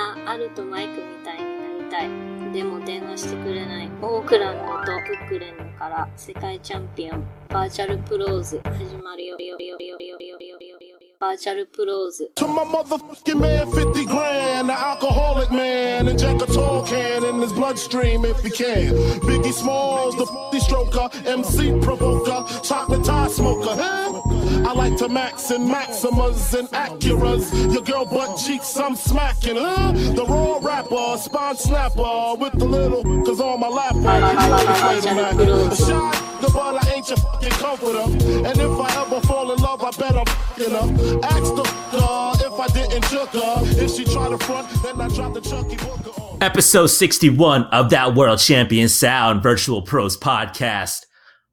なアルとマイクみたいになりたい。でも電話してくれない。オークランドとブックレンドから世界チャンピオンバーチャルプローズ始まるよ。バーチャルプローズ。To my motherfucking man, 50 grand, the alcoholic man, inject a tall can in his bloodstream if he can. Biggie Smalls, the stroker, MC provoker, chocolate tie smoker, huh? I like to max and Maximas and Acuras. Your girl butt cheeks, I'm smacking, huh? The raw rapper, spine snapper, with the little, cause all my lap the shot, the but I ain't your fucking comforter. And if I ever fall in love, I bet I'm fucking her. Ask the if I didn't choke her. If she try to front, then I drop the Chucky Booker on. Episode 61 of That World Champion Sound Virtual Pros Podcast.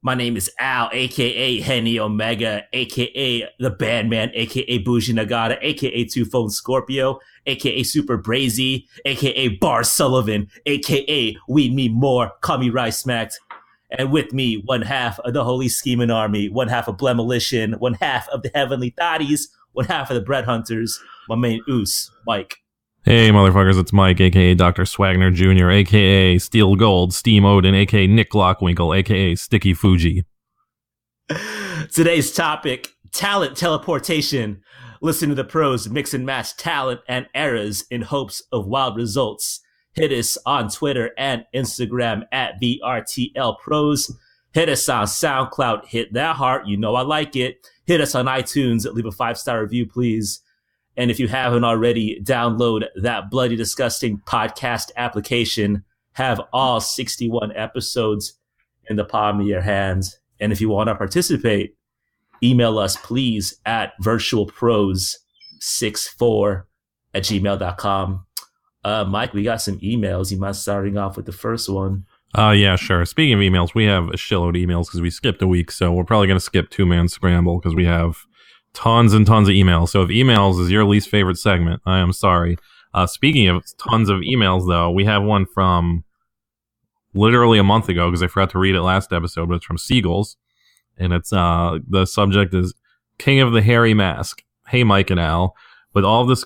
My name is Al, a.k.a. Henny Omega, a.k.a. The Bandman, a.k.a. Bougie Nagata, a.k.a. Two Phone Scorpio, a.k.a. Super Brazy, a.k.a. Bar Sullivan, a.k.a. Weed Me More, Call Me Rice Smacked. And with me, one half of the Holy Scheming Army, one half of Blemolition, one half of the Heavenly Thotties, one half of the Bread Hunters, my main oos, Mike. Hey, motherfuckers, it's Mike, a.k.a. Dr. Swagner Jr., a.k.a. Steel Gold, Steam Odin, a.k.a. Nick Glockwinkle, a.k.a. Sticky Fuji. Today's topic, talent teleportation. Listen to the pros, mix and match talent and eras in hopes of wild results. Hit us on Twitter and Instagram at VRTLPros. Hit us on SoundCloud. Hit that heart. You know I like it. Hit us on iTunes. Leave a 5-star review, please. And if you haven't already, download that Bloody Disgusting podcast application. Have all 61 episodes in the palm of your hands. And if you want to participate, email us, please, at virtualpros64@gmail.com. Mike, we got some emails. You mind starting off with the first one? Yeah, sure. Speaking of emails, we have a shitload of emails because we skipped a week, so we're probably going to skip Two-Man Scramble because we have tons and tons of emails. So if emails is your least favorite segment, I am sorry. Speaking of tons of emails, though, we have one from literally a month ago because I forgot to read it last episode, but it's from Seagulls, and it's the subject is King of the Hairy Mask. Hey, Mike and Al. With all the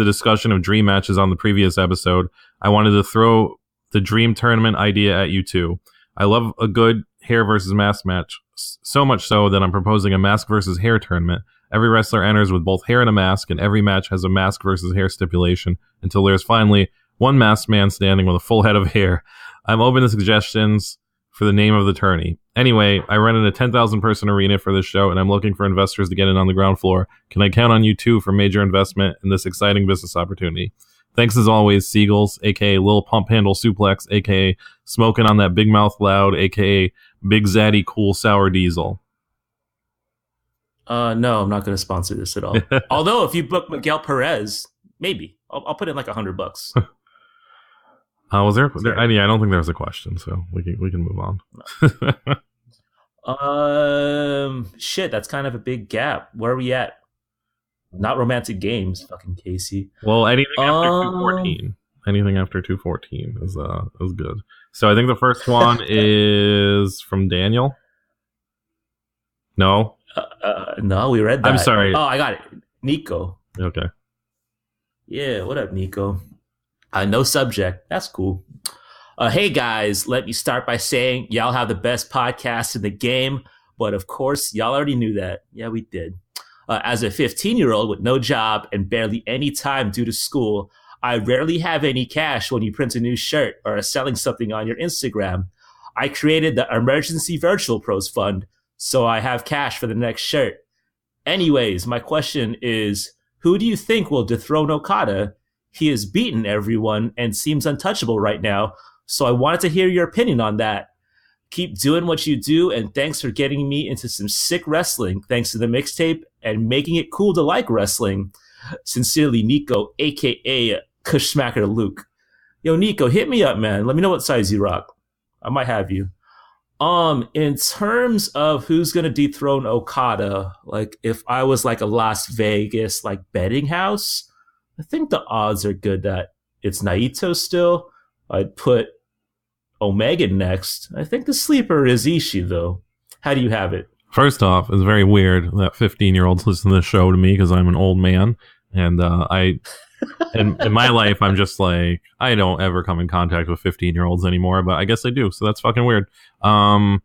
discussion of dream matches on the previous episode, I wanted to throw the dream tournament idea at you two. I love a good hair versus mask match, so much so that I'm proposing a mask versus hair tournament. Every wrestler enters with both hair and a mask, and every match has a mask versus hair stipulation until there's finally one masked man standing with a full head of hair. I'm open to suggestions for the name of the tourney. Anyway, I run in a 10,000 person arena for this show, and I'm looking for investors to get in on the ground floor. Can I count on you two for major investment in this exciting business opportunity? Thanks as always, Seagulls, a.k.a. Lil Pump Handle Suplex, a.k.a. Smoking on that Big Mouth Loud, a.k.a. Big Zaddy Cool Sour Diesel. No, I'm not going to sponsor this at all. Although, if you book Miguel Perez, maybe. I'll put in like $100. Was there? Yeah, I don't think there was a question, so we can move on. Shit, that's kind of a big gap. Where are we at? Not romantic games, fucking Casey. Well, anything after 214. Anything after 214 is good. So I think the first one is from Daniel. No. No, we read that. I'm sorry. Oh, I got it. Nico. Okay. Yeah, what up, Nico? No subject. That's cool. Hey, guys, let me start by saying y'all have the best podcast in the game. But, of course, y'all already knew that. Yeah, we did. As a 15-year-old with no job and barely any time due to school, I rarely have any cash when you print a new shirt or are selling something on your Instagram. I created the Emergency Virtual Pros Fund, so I have cash for the next shirt. Anyways, my question is, who do you think will dethrone Okada? He has beaten everyone and seems untouchable right now, so I wanted to hear your opinion on that. Keep doing what you do, and thanks for getting me into some sick wrestling thanks to the mixtape and making it cool to like wrestling. Sincerely, Nico, a.k.a. Kushmacker Luke. Yo, Nico, hit me up, man. Let me know what size you rock. I might have you. In terms of who's going to dethrone Okada, like if I was like a Las Vegas like betting house, I think the odds are good that it's Naito still. I'd put Omega next. I think the sleeper is Ishii, though. How do you have it? First off, it's very weird that 15-year-olds listen to the show to me because I'm an old man, and I in my life, I'm just like, I don't ever come in contact with 15-year-olds anymore, but I guess I do, so that's fucking weird. I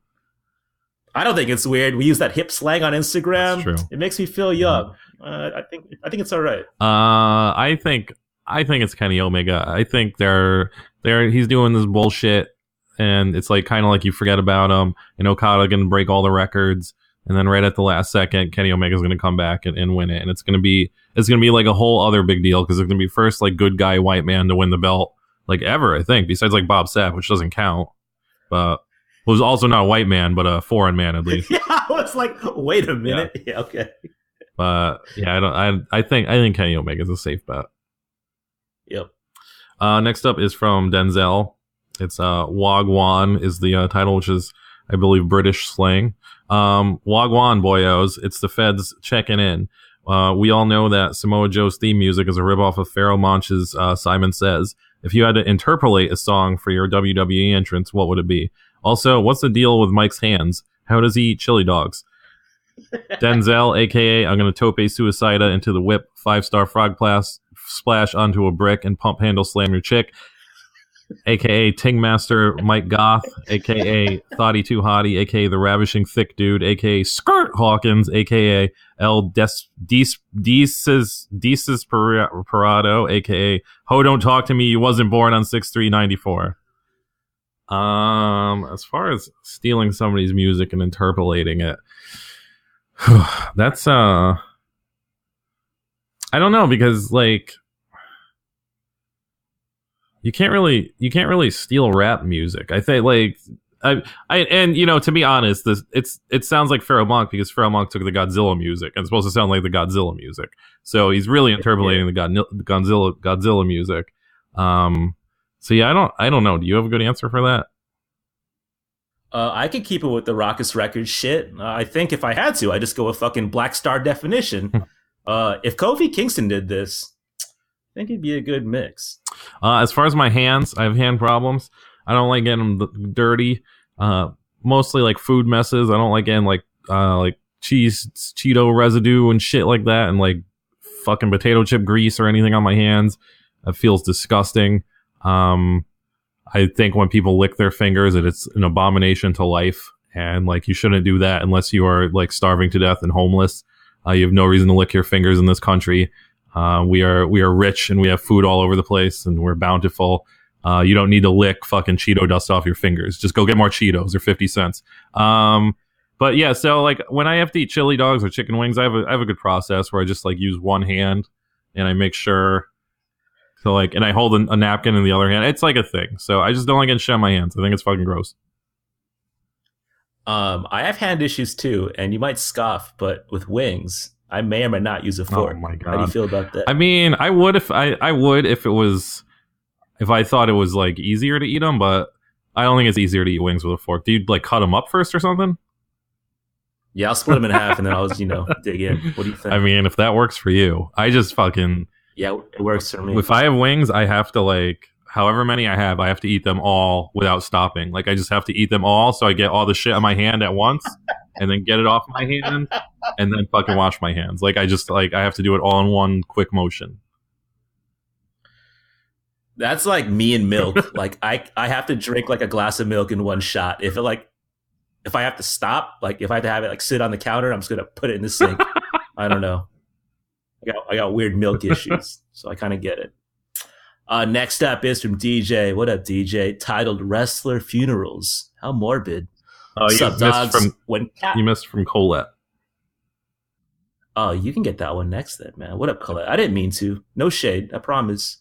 don't think it's weird. We use that hip slang on Instagram. That's true. It makes me feel young. I think it's all right. I think it's Kenny Omega. I think he's doing this bullshit, and it's like kind of like you forget about him, and Okada gonna break all the records, and then right at the last second, Kenny Omega's gonna come back and win it, and it's gonna be like a whole other big deal because it's gonna be first like good guy white man to win the belt like ever, I think, besides like Bob Sapp, which doesn't count, but was also not a white man, but a foreign man at least. Yeah, I was like, wait a minute. Yeah, okay. But yeah, I think Kenny Omega is a safe bet. Yep. Next up is from Denzel. It's Wagwan is the title, which is, I believe, British slang. Wagwan, boyos. It's the feds checking in. We all know that Samoa Joe's theme music is a ripoff of Pharaoh Monch's Simon Says. If you had to interpolate a song for your WWE entrance, what would it be? Also, what's the deal with Mike's hands? How does he eat chili dogs? Denzel, a.k.a. I'm going to tope suicida into the whip, 5-star frog splash onto a brick, and pump handle slam your chick. A.k.a. Tingmaster Mike Goth, a.k.a. Thotty Too Hottie, a.k.a. The Ravishing Thick Dude, a.k.a. Skirt Hawkins, a.k.a. El Desis Parado, a.k.a. Ho Don't Talk to Me, You Wasn't Born on 6/3/94. As far as stealing somebody's music and interpolating it, that's I don't know, because like you can't really steal rap music. I think like I and you know, to be honest, it sounds like Pharaoh Monk because Pharaoh Monk took the Godzilla music and it's supposed to sound like the Godzilla music. So he's really interpolating the Godzilla music. So yeah, I don't know. Do you have a good answer for that? I could keep it with the Raucous Records shit. I think if I had to, I'd just go with fucking Black Star Definition. If Kofi Kingston did this, I think it'd be a good mix. As far as my hands, I have hand problems. I don't like getting them dirty. Mostly like food messes. I don't like getting like Cheeto residue and shit like that, and like fucking potato chip grease or anything on my hands. It feels disgusting. I think when people lick their fingers, it's an abomination to life, and like you shouldn't do that unless you are like starving to death and homeless. You have no reason to lick your fingers in this country. We are rich and we have food all over the place and we're bountiful. You don't need to lick fucking Cheeto dust off your fingers. Just go get more Cheetos. They're 50 cents. But yeah, so like when I have to eat chili dogs or chicken wings, I have a good process where I just like use one hand and I make sure. So like, and I hold a napkin in the other hand. It's like a thing. So I just don't like getting shit on my hands. I think it's fucking gross. I have hand issues too, and you might scoff, but with wings, I may or may not use a fork. Oh my God. How do you feel about that? I mean, I would if I thought it was like easier to eat them, but I don't think it's easier to eat wings with a fork. Do you like cut them up first or something? Yeah, I'll split them in half and then I'll just, dig in. What do you think? I mean, if that works for you, I just fucking... Yeah, it works for me. If I have wings, I have to like, however many I have to eat them all without stopping. Like I just have to eat them all so I get all the shit on my hand at once and then get it off my hand and then fucking wash my hands. Like I have to do it all in one quick motion. That's like me and milk. Like I have to drink like a glass of milk in one shot. If I have to stop, like if I have to have it like sit on the counter, I'm just gonna put it in the sink. I don't know. I got weird milk issues, so I kind of get it. Next up is from DJ. What up, DJ? Titled Wrestler Funerals. How morbid. Oh, you missed from Colette. Oh, you can get that one next then, man. What up, Colette? I didn't mean to. No shade, I promise.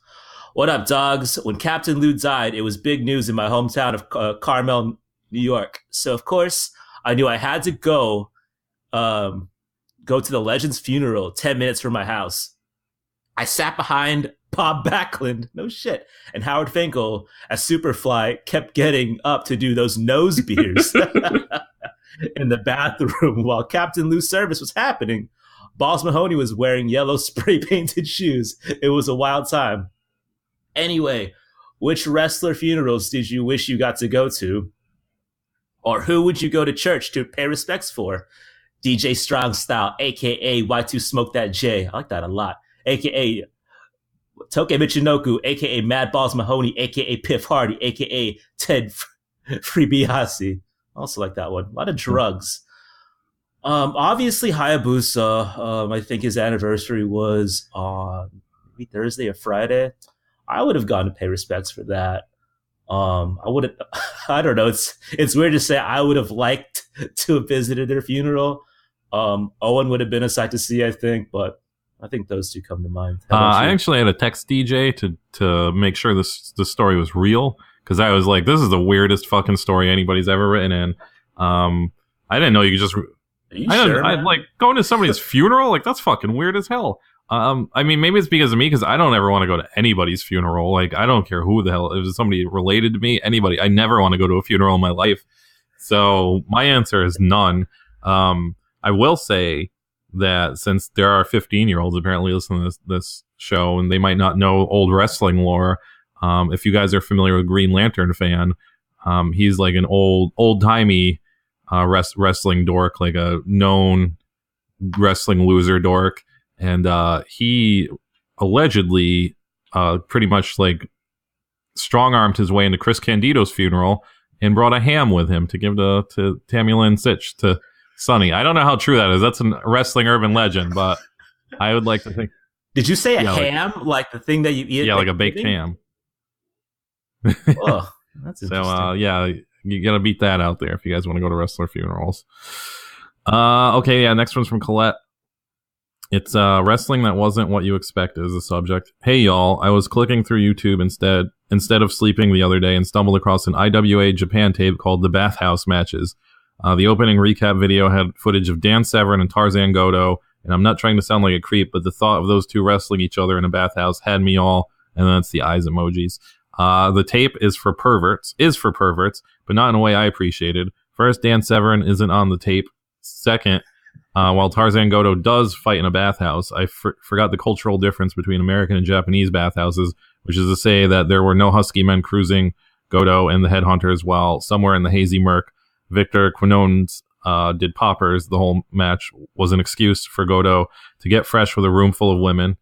What up, dogs? When Captain Lou died, it was big news in my hometown of Carmel, New York. So, of course, I knew I had to go to the legend's funeral 10 minutes from my house. I sat behind Bob Backlund, no shit, and Howard Finkel as Superfly kept getting up to do those nose beers in the bathroom while Captain Lou's service was happening. Balls Mahoney was wearing yellow spray-painted shoes. It was a wild time. Anyway, which wrestler funerals did you wish you got to go to? Or who would you go to church to pay respects for? DJ Strong Style, a.k.a. Y2 Smoke That J. I like that a lot. A.k.a. Toke Michinoku, aka Mad Balls Mahoney, aka Piff Hardy, aka Ted Freebiasi. Also like that one. A lot of drugs. Obviously Hayabusa. I think his anniversary was on maybe Thursday or Friday. I would have gone to pay respects for that. I would have. I don't know. It's weird to say I would have liked to have visited their funeral. Owen would have been a sight to see, I think, but I think those two come to mind. I actually had to text DJ to make sure the story was real, because I was like, this is the weirdest fucking story anybody's ever written in. I didn't know you could just. I like going to somebody's funeral. Like, that's fucking weird as hell. I mean, maybe it's because of me, because I don't ever want to go to anybody's funeral. Like, I don't care who the hell, if it's somebody related to me, anybody. I never want to go to a funeral in my life. So my answer is none. I will say that since there are 15-year-olds apparently listening to this show, and they might not know old wrestling lore, if you guys are familiar with Green Lantern fan, he's like an old-timey wrestling dork, like a known wrestling loser dork. And he allegedly pretty much like strong-armed his way into Chris Candido's funeral and brought a ham with him to give to Tammy Lynn Sitch to Sonny. I don't know how true that is. That's a wrestling urban legend, but I would like to think. Did you say a ham? Like the thing that you eat? Yeah, like a baked ham. Oh, that's interesting. So, yeah, you got to beat that out there if you guys want to go to wrestler funerals. Okay, yeah, next one's from Colette. It's wrestling that wasn't what you expected as a subject. Hey y'all, I was clicking through YouTube instead of sleeping the other day and stumbled across an IWA Japan tape called The Bathhouse Matches. The opening recap video had footage of Dan Severn and Tarzan Goto, and I'm not trying to sound like a creep, but the thought of those two wrestling each other in a bathhouse had me all, and that's the eyes emojis. The tape is for perverts, but not in a way I appreciated. First, Dan Severn isn't on the tape. Second, while Tarzan Goto does fight in a bathhouse, I forgot the cultural difference between American and Japanese bathhouses, which is to say that there were no husky men cruising Goto and the headhunters, while somewhere in the hazy murk, Victor Quinones did poppers. The whole match was an excuse for Goto to get fresh with a room full of women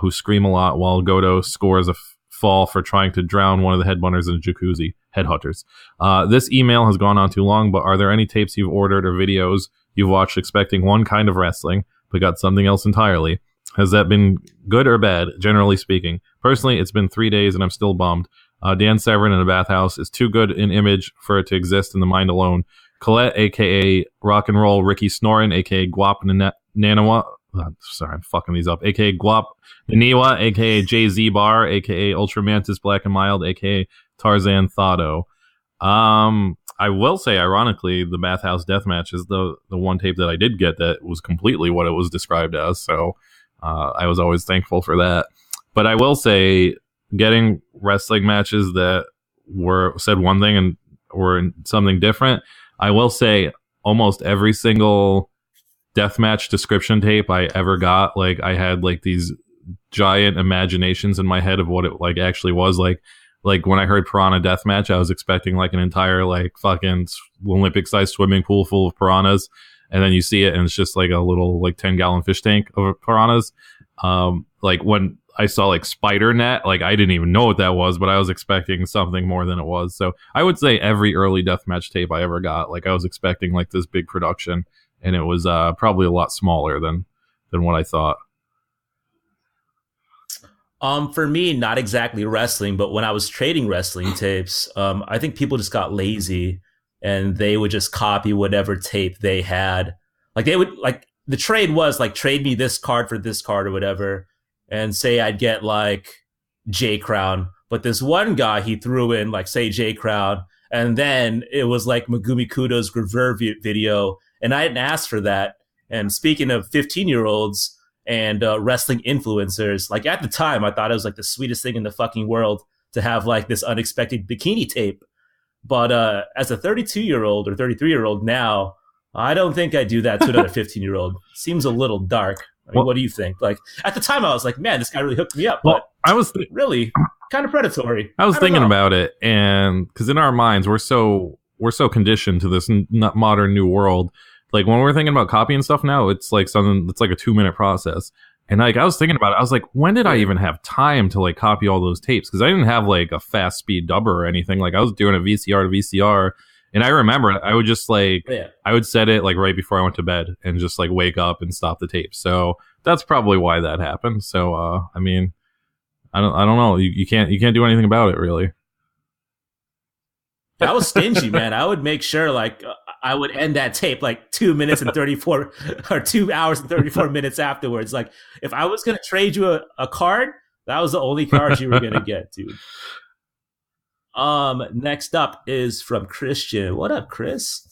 who scream a lot, while Goto scores a fall for trying to drown one of the headhunters in a jacuzzi. Headhunters. This email has gone on too long, but are there any tapes you've ordered or videos you've watched expecting one kind of wrestling, but got something else entirely? Has that been good or bad, generally speaking? Personally, it's been 3 days and I'm still bummed. Dan Severn in a bathhouse is too good an image for it to exist in the mind alone. Colette, a.k.a. Rock and Roll Ricky Snorin, a.k.a. Guap Nanawa. Sorry, I'm fucking these up. A.k.a. Guap Naniwa, a.k.a. Jay-Z Bar, a.k.a. Ultramantis Black and Mild, a.k.a. Tarzan Thado. I will say, ironically, the Bathhouse Deathmatch is the one tape that I did get that was completely what it was described as. So I was always thankful for that. But I will say, getting wrestling matches that were said one thing and were something different, I will say almost every single deathmatch description tape I ever got, like I had like these giant imaginations in my head of what it like actually was. Like when I heard Piranha Deathmatch, I was expecting like an entire like fucking Olympic-sized swimming pool full of piranhas, and then you see it and it's just like a little like 10-gallon fish tank of piranhas. Like when I saw like Spider Net, like I didn't even know what that was, but I was expecting something more than it was. So I would say every early deathmatch tape I ever got, like I was expecting like this big production, and it was probably a lot smaller than what I thought. For me, not exactly wrestling, but when I was trading wrestling tapes, I think people just got lazy and they would just copy whatever tape they had. Like they would like the trade was like trade me this card for this card or whatever, and say I'd get like J Crown, but this one guy he threw in like say J Crown, and then it was like Megumi Kudo's Graver video, and I didn't ask for that. And speaking of 15-year-olds. And wrestling influencers, like at the time, I thought it was like the sweetest thing in the fucking world to have like this unexpected bikini tape. But as a 32-year-old or 33-year-old now, I don't think I'd do that to another 15-year-old. Seems a little dark. I mean, what do you think? Like at the time, I was like, man, this guy really hooked me up. But I was really kind of predatory. I was thinking about it, and because in our minds, we're so conditioned to this modern new world. Like when we're thinking about copying stuff now, it's like something that's like a 2-minute process. And like I was thinking about it, I was like, when did I even have time to like copy all those tapes? Because I didn't have like a fast speed dubber or anything. Like I was doing a VCR to VCR, and I remember I would just like I would set it like right before I went to bed and just like wake up and stop the tape. So that's probably why that happened. So I mean, I don't know. You can't do anything about it really. I was stingy, man. I would make sure like I would end that tape like 2 minutes and 34 or 2 hours and 34 minutes afterwards. Like if I was going to trade you a card, that was the only card you were going to get, dude. Next up is from Christian. What up, Chris?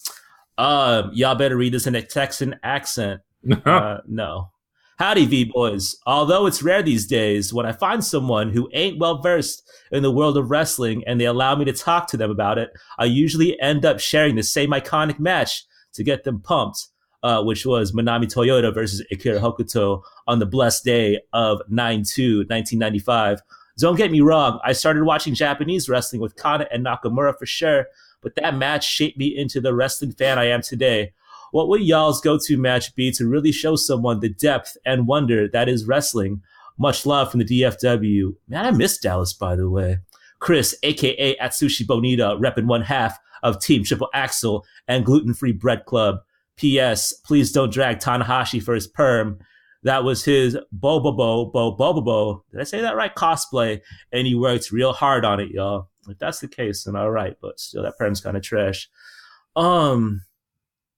Y'all better read this in a Texan accent. No. Howdy, V-boys. Although it's rare these days when I find someone who ain't well-versed in the world of wrestling and they allow me to talk to them about it, I usually end up sharing the same iconic match to get them pumped, which was Manami Toyota versus Akira Hokuto on the blessed day of 9/2/1995. Don't get me wrong, I started watching Japanese wrestling with Kana and Nakamura for sure, but that match shaped me into the wrestling fan I am today. What would y'all's go-to match be to really show someone the depth and wonder that is wrestling? Much love from the DFW. Man, I miss Dallas, by the way. Chris, a.k.a. Atsushi Bonita, repping one half of Team Triple Axel and Gluten-Free Bread Club. P.S. Please don't drag Tanahashi for his perm. That was his Bobobo. Did I say that right? Cosplay. And he worked real hard on it, y'all. If that's the case, then all right. But still, that perm's kind of trash.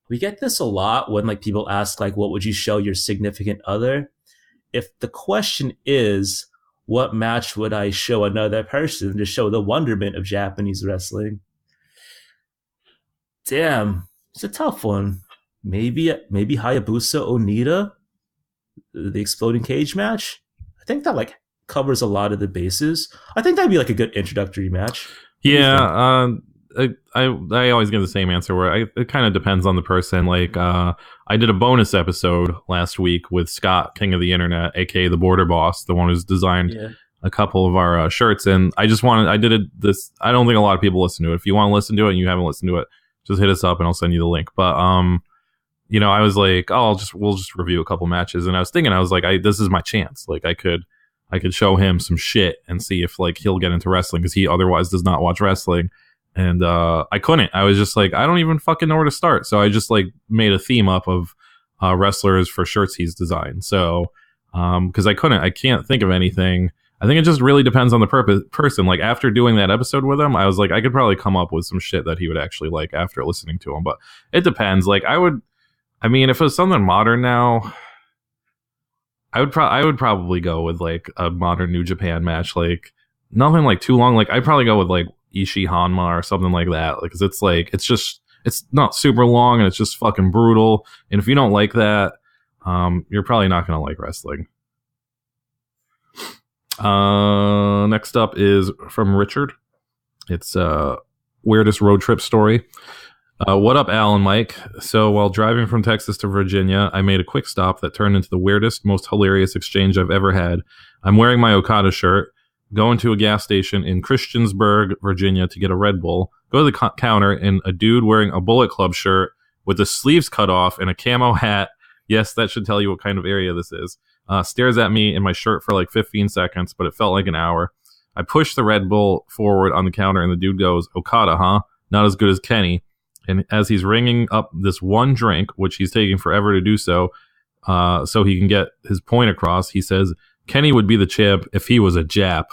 We get this a lot when like people ask like, what would you show your significant other? If the question is, what match would I show another person to show the wonderment of Japanese wrestling? Damn, it's a tough one. Maybe Hayabusa Onita, the exploding cage match. I think that like covers a lot of the bases. I think that'd be like a good introductory match. Yeah, I always give the same answer where it kind of depends on the person. Like I did a bonus episode last week with Scott, King of the Internet, aka the Border Boss, the one who's designed a couple of our shirts. And I did this. I don't think a lot of people listen to it. If you want to listen to it and you haven't listened to it, just hit us up and I'll send you the link. But you know, I was like, oh, we'll just review a couple matches. And I was thinking, I was like, this is my chance. Like I could show him some shit and see if like he'll get into wrestling because he otherwise does not watch wrestling. And I couldn't. I was just like, I don't even fucking know where to start. So I just like made a theme up of wrestlers for shirts he's designed. So because I can't think of anything. I think it just really depends on the person. Like after doing that episode with him, I was like, I could probably come up with some shit that he would actually like after listening to him. But it depends. Like I mean, if it was something modern now, I would probably go with like a modern New Japan match. Like nothing like too long. Like I'd probably go with like Ishii Hanma or something like that, because it's not super long and it's just fucking brutal. And if you don't like that, you're probably not gonna like wrestling. Next up is from Richard. It's weirdest road trip story. What up, Al and Mike? So while driving from Texas to Virginia, I made a quick stop that turned into the weirdest, most hilarious exchange I've ever had. I'm wearing my Okada shirt, going to a gas station in Christiansburg, Virginia to get a Red Bull, go to the counter, and a dude wearing a Bullet Club shirt with the sleeves cut off and a camo hat, yes, that should tell you what kind of area this is, stares at me in my shirt for like 15 seconds, but it felt like an hour. I push the Red Bull forward on the counter and the dude goes, Okada, huh? Not as good as Kenny. And as he's ringing up this one drink, which he's taking forever to do so he can get his point across, he says, Kenny would be the champ if he was a Jap.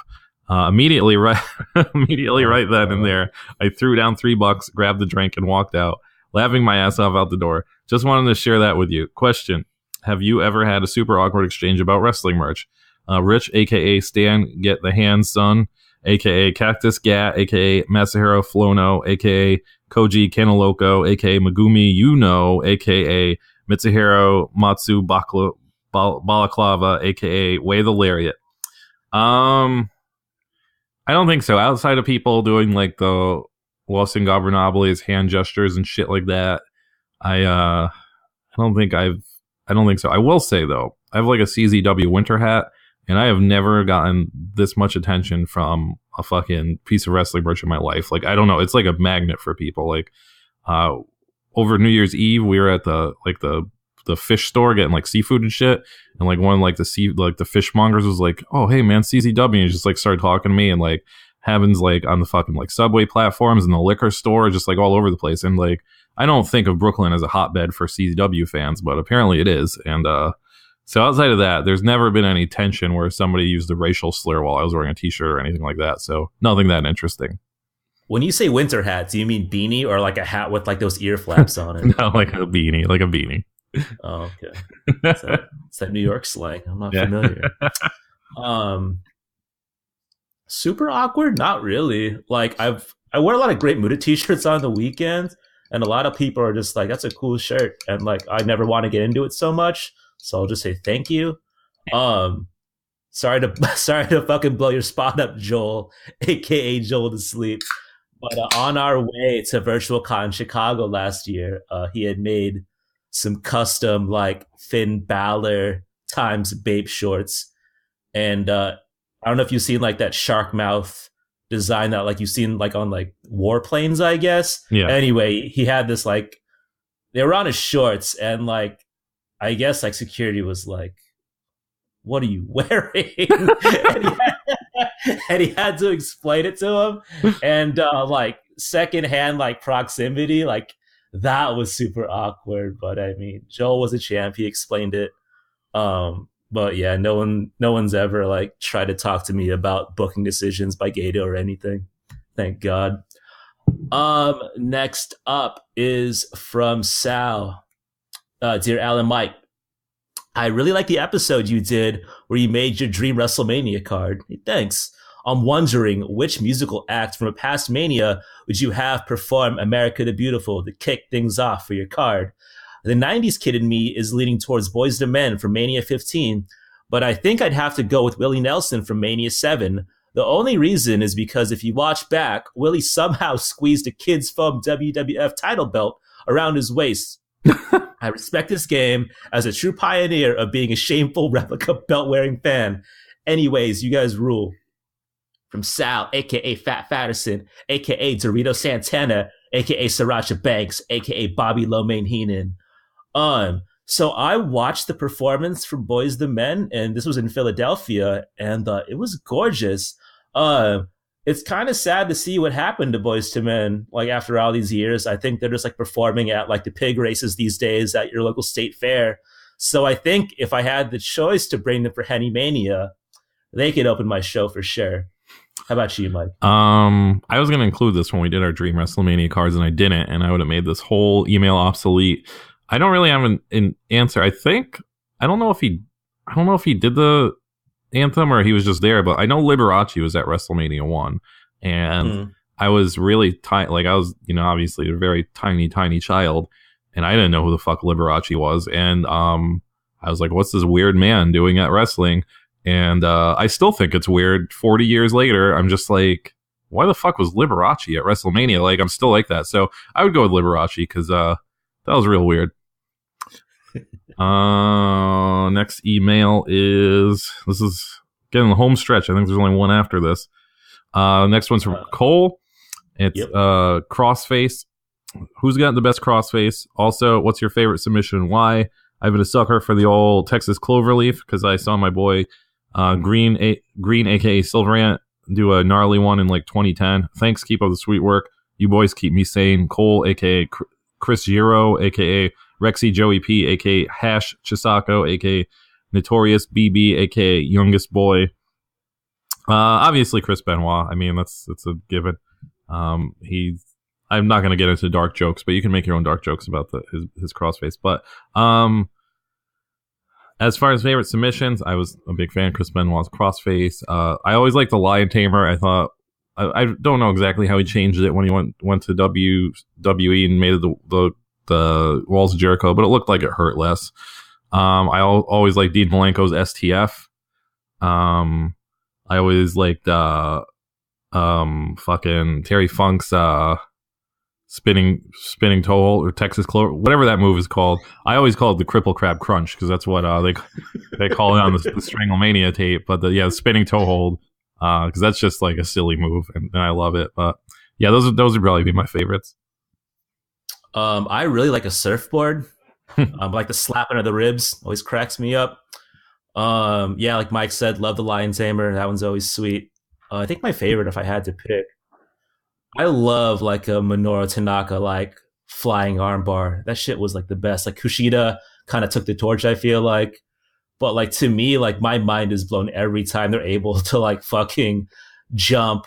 Immediately right then and there, I threw down $3, grabbed the drink, and walked out, laughing my ass off out the door. Just wanted to share that with you. Question: have you ever had a super awkward exchange about wrestling merch? Rich, aka Stan, get the hands, son, aka Cactus Gat, aka Masahiro Flono, aka Koji Kanaloco, aka Megumi Yuno, aka Mitsuhiro Matsu Balaclava, aka Way the Lariat. I don't think so. Outside of people doing like the Los Ingobernables hand gestures and shit like that, I don't think so. I will say though, I have like a CZW winter hat, and I have never gotten this much attention from a fucking piece of wrestling merch in my life. Like I don't know, it's like a magnet for people. Like over New Year's Eve, we were at the the fish store getting like seafood and shit, and like one like the fishmongers was like, oh hey man, CZW, and just like started talking to me, and like happens like on the fucking like subway platforms and the liquor store, just like all over the place. And like I don't think of Brooklyn as a hotbed for CZW fans, but apparently it is. And so outside of that, there's never been any tension where somebody used a racial slur while I was wearing a t-shirt or anything like that. So nothing that interesting. When you say winter hat, do you mean beanie or like a hat with like those ear flaps on it? No, like a beanie, like a beanie. Oh, okay. It's that New York slang. I'm not familiar. Super awkward? Not really. Like I wear a lot of Great Muda t-shirts on the weekends, and a lot of people are just like, that's a cool shirt. And like, I never want to get into it so much. So I'll just say thank you. Sorry to fucking blow your spot up, Joel, aka Joel to sleep. But on our way to VirtualCon Chicago last year, he had made some custom like Finn Balor times Bape shorts. And I don't know if you've seen like that shark mouth design that like you've seen like on like warplanes, I guess. Yeah. Anyway, he had this like, they were on his shorts, and like, I guess like security was like, what are you wearing? and he had to explain it to him. And like secondhand like proximity, like that was super awkward. But I mean, Joel was a champ. He explained it. But yeah, no one's ever like tried to talk to me about booking decisions by Gato or anything. Thank God. Next up is from Sal. Dear Alan Mike, I really like the episode you did where you made your dream WrestleMania card. Hey, thanks. I'm wondering which musical act from a past Mania would you have perform America the Beautiful to kick things off for your card? The 90s kid in me is leaning towards Boyz II Men from Mania 15, but I think I'd have to go with Willie Nelson from Mania 7. The only reason is because if you watch back, Willie somehow squeezed a kid's foam WWF title belt around his waist. I respect this game as a true pioneer of being a shameful replica belt-wearing fan. Anyways, you guys rule. From Sal, a.k.a. Fat Fatterson, a.k.a. Dorito Santana, a.k.a. Sriracha Banks, a.k.a. Bobby Lomain Heenan. So I watched the performance from Boyz II Men, and this was in Philadelphia, and it was gorgeous. It's kind of sad to see what happened to Boyz II Men, like after all these years. I think they're just like performing at like the pig races these days at your local state fair. So I think if I had the choice to bring them for Henny Mania, they could open my show for sure. How about you, Mike? I was going to include this when we did our Dream WrestleMania cards, and I didn't, and I would have made this whole email obsolete. I don't really have an answer. I don't know if he did the anthem or he was just there, but I know Liberace was at WrestleMania 1, and I was really tiny. Like I was, obviously a very tiny child, and I didn't know who the fuck Liberace was, and I was like, what's this weird man doing at wrestling? And I still think it's weird 40 years later. I'm just like, why the fuck was Liberace at WrestleMania? Like, I'm still like that. So I would go with Liberace because that was real weird. Next email this is getting the home stretch. I think there's only one after this. Next one's from Cole. It's crossface. Who's got the best crossface? Also, what's your favorite submission and why? I've been a sucker for the old Texas Cloverleaf because I saw my boy Green, aka Silverant, do a gnarly one in like 2010. Thanks, keep up the sweet work. You boys keep me sane. Cole, aka Chris Giro, aka Rexy Joey P, aka Hash Chisako, aka Notorious BB, aka Youngest Boy. Obviously Chris Benoit. I mean, it's a given. I'm not going to get into dark jokes, but you can make your own dark jokes about his crossface. But as far as favorite submissions, I was a big fan of Chris Benoit's crossface. I always liked the Lion Tamer. I thought I don't know exactly how he changed it when he went to WWE and made it the Walls of Jericho, but it looked like it hurt less. I always liked Dean Malenko's STF. I always liked fucking Terry Funk's spinning toe hold or Texas Clover, whatever that move is called. I always call it the Cripple Crab Crunch because that's what they call it on the Stranglemania tape. But the spinning toe hold because that's just like a silly move and I love it. But yeah, those would probably be my favorites. I really like a surfboard Like the slapping of the ribs always cracks me up. Yeah, like Mike said, love the Lion Tamer. That one's always sweet. I think my favorite, if I had to pick, I love like a Minoru Tanaka like flying armbar. That shit was like the best. Like Kushida kind of took the torch, I feel like. But like to me, like my mind is blown every time they're able to like fucking jump,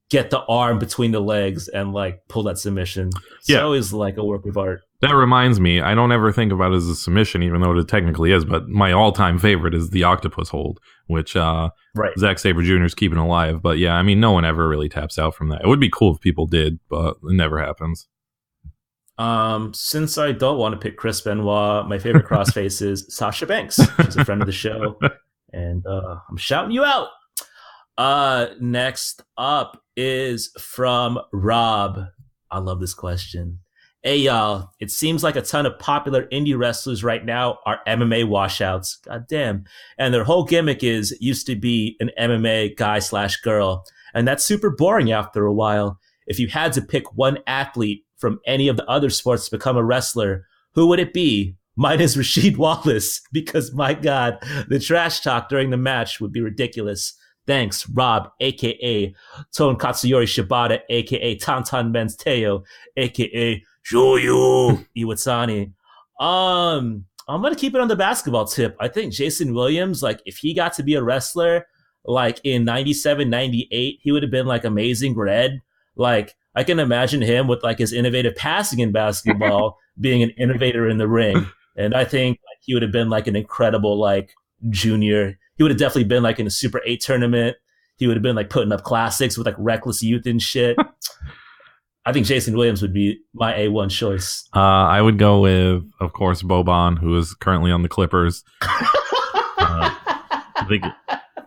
get the arm between the legs, and like pull that submission. It's always like a work of art. That reminds me, I don't ever think about it as a submission, even though it technically is, but my all-time favorite is the octopus hold, which Zack Sabre Jr. is keeping alive. But yeah, I mean, no one ever really taps out from that. It would be cool if people did, but it never happens. Since I don't want to pick Chris Benoit, my favorite crossface is Sasha Banks. She's a friend of the show, and I'm shouting you out. Next up is from Rob. I love this question. Hey, y'all, it seems like a ton of popular indie wrestlers right now are MMA washouts. God damn. And their whole gimmick is used to be an MMA guy/girl. And that's super boring after a while. If you had to pick one athlete from any of the other sports to become a wrestler, who would it be? Mine is Rasheed Wallace, because my God, the trash talk during the match would be ridiculous. Thanks, Rob, a.k.a. Ton Katsuyori Shibata, a.k.a. Tantan Men's Teo, a.k.a. Shoyu Iwatani. I'm going to keep it on the basketball tip. I think Jason Williams, like, if he got to be a wrestler, like, in 97, 98, he would have been, like, Amazing Red. Like, I can imagine him with, like, his innovative passing in basketball being an innovator in the ring. And I think like, he would have been, like, an incredible, like, junior. He would have definitely been, like, in a Super 8 tournament. He would have been, like, putting up classics with, like, Reckless Youth and shit. I think Jason Williams would be my A1 choice. I would go with, of course, Boban, who is currently on the Clippers.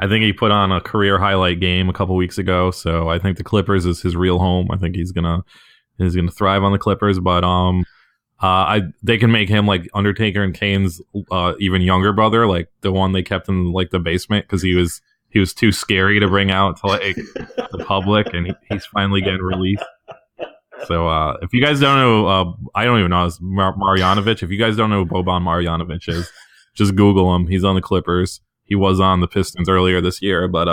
I think he put on a career highlight game a couple weeks ago, so I think the Clippers is his real home. I think he's gonna thrive on the Clippers, but they can make him like Undertaker and Kane's even younger brother, like the one they kept in like the basement because he was too scary to bring out to like the public, and he's finally getting released. So if you guys don't know, I don't even know, it's Marjanovic. If you guys don't know who Boban Marjanovic is, just Google him. He's on the Clippers. He was on the Pistons earlier this year, but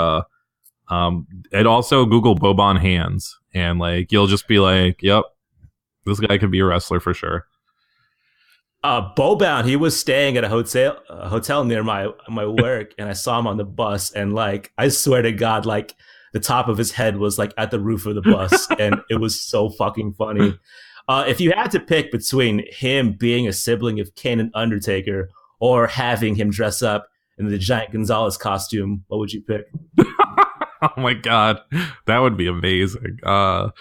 and also Google Boban hands, and like you'll just be like, yep, this guy could be a wrestler for sure. Boban, he was staying at a hotel near my work, and I saw him on the bus, and like I swear to God, like the top of his head was like at the roof of the bus, and it was so fucking funny. If you had to pick between him being a sibling of Kane and Undertaker or having him dress up in the Giant Gonzalez costume, what would you pick? Oh my God, that would be amazing. Fuck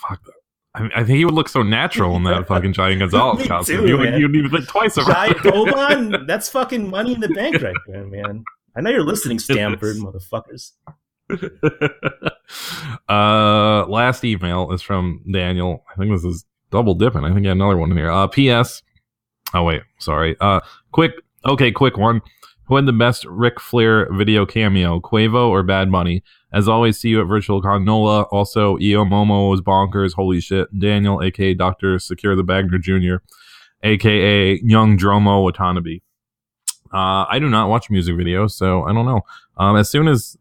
that. I think he would look so natural in that fucking Giant Gonzalez costume. You'd even think twice about it. Giant Boban? That's fucking money in the bank right there, man. I know you're listening, Stamford, motherfuckers. Last email is from Daniel. I think this is double dipping. I think I had another one in here. P.S. Oh, wait. Sorry. Quick one. Who had the best Ric Flair video cameo, Quavo or Bad Bunny? As always, see you at VirtualCon NOLA. Also, Io Momo was bonkers. Holy shit. Daniel, a.k.a. Dr. Secure the Bagner Jr., a.k.a. Young Dromo Watanabe. I do not watch music videos, so I don't know. As soon as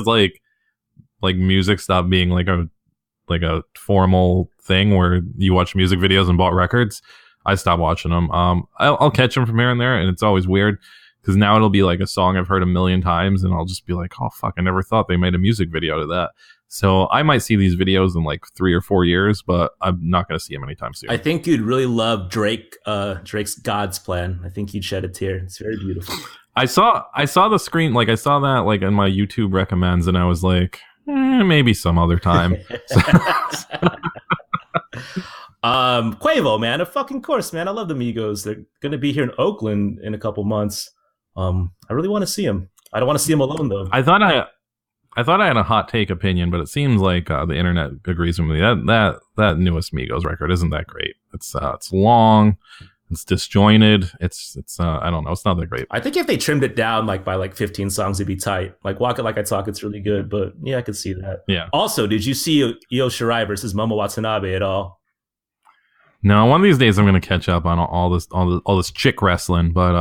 like music stopped being like a formal thing where you watch music videos and bought records, I stopped watching them. I'll catch them from here and there, and it's always weird because now it'll be like a song I've heard a million times, and I'll just be like, oh fuck, I never thought they made a music video to that. So I might see these videos in like 3 or 4 years, but I'm not going to see them anytime soon. I think you'd really love Drake's God's Plan. I think you'd shed a tear. It's very beautiful. I saw the screen, like I saw that like in my YouTube recommends, and I was like, maybe some other time. Quavo, man, of fucking course, man. I love the Migos. They're gonna be here in Oakland in a couple months. I really want to see him. I don't want to see him alone though. I thought I had a hot take opinion, but it seems like the internet agrees with me. That newest Migos record isn't that great. It's long, it's disjointed. It's I don't know. It's not that great. I think if they trimmed it down like by like 15 songs, it'd be tight. Like Walk It Like I Talk, it's really good. But yeah, I could see that. Yeah. Also, did you see Io Shirai versus Momo Watanabe at all? No, one of these days I'm gonna catch up on all this chick wrestling. But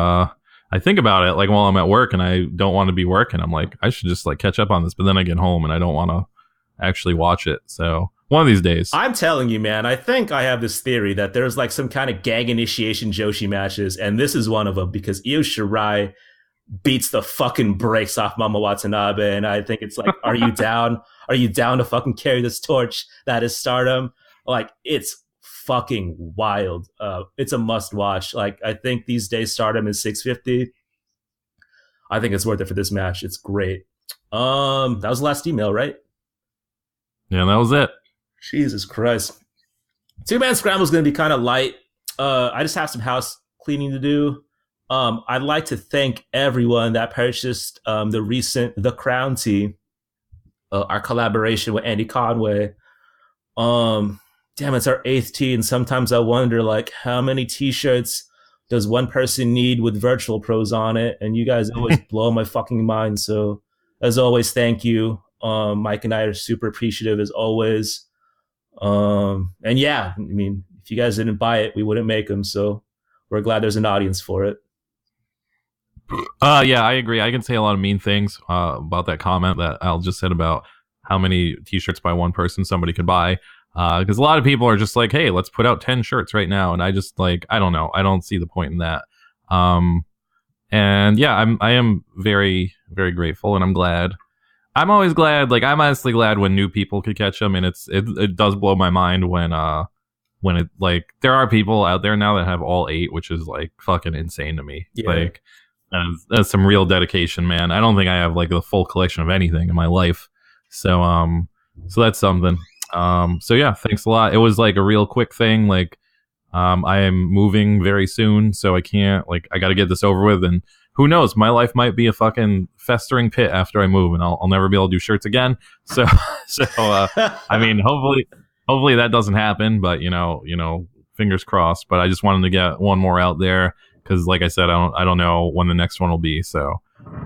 I think about it like while I'm at work and I don't want to be working. I'm like, I should just like catch up on this. But then I get home and I don't want to actually watch it. So one of these days. I'm telling you, man, I think I have this theory that there's like some kind of gang initiation Joshi matches, and this is one of them because Io Shirai beats the fucking brakes off Mama Watanabe, and I think it's like, are you down? Are you down to fucking carry this torch that is Stardom? Like, it's fucking wild. It's a must watch. Like, I think these days Stardom is 650. I think it's worth it for this match. It's great. That was the last email, right? Yeah, that was it. Jesus Christ. Two-man scramble is going to be kind of light. I just have some house cleaning to do. I'd like to thank everyone that purchased the recent The Crown tee, our collaboration with Andy Conway. Damn, it's our 8th tee, and sometimes I wonder, like, how many t-shirts does one person need with Vrtl pros on it? And you guys always blow my fucking mind. So, as always, thank you. Mike and I are super appreciative as always. And yeah, I mean, if you guys didn't buy it, we wouldn't make them. So we're glad there's an audience for it. Yeah, I agree. I can say a lot of mean things about that comment that Al just said about how many t-shirts by one person somebody could buy. Because a lot of people are just like, hey, let's put out 10 shirts right now. And I just like, I don't know. I don't see the point in that. And yeah, I am very, very grateful, and I'm glad. I'm always glad. Like, I'm honestly glad when new people could catch them, and it does blow my mind when it, like, there are people out there now that have all 8, which is like fucking insane to me. Yeah. Like, that's some real dedication, man. I don't think I have like the full collection of anything in my life, so that's something. So yeah, thanks a lot. It was like a real quick thing. Like, I am moving very soon, so I can't, like, I got to get this over with, and who knows, my life might be a fucking festering pit after I move, and I'll never be able to do shirts again. So I mean, hopefully that doesn't happen, but you know, fingers crossed. But I just wanted to get one more out there because, like I said, I don't know when the next one will be. So,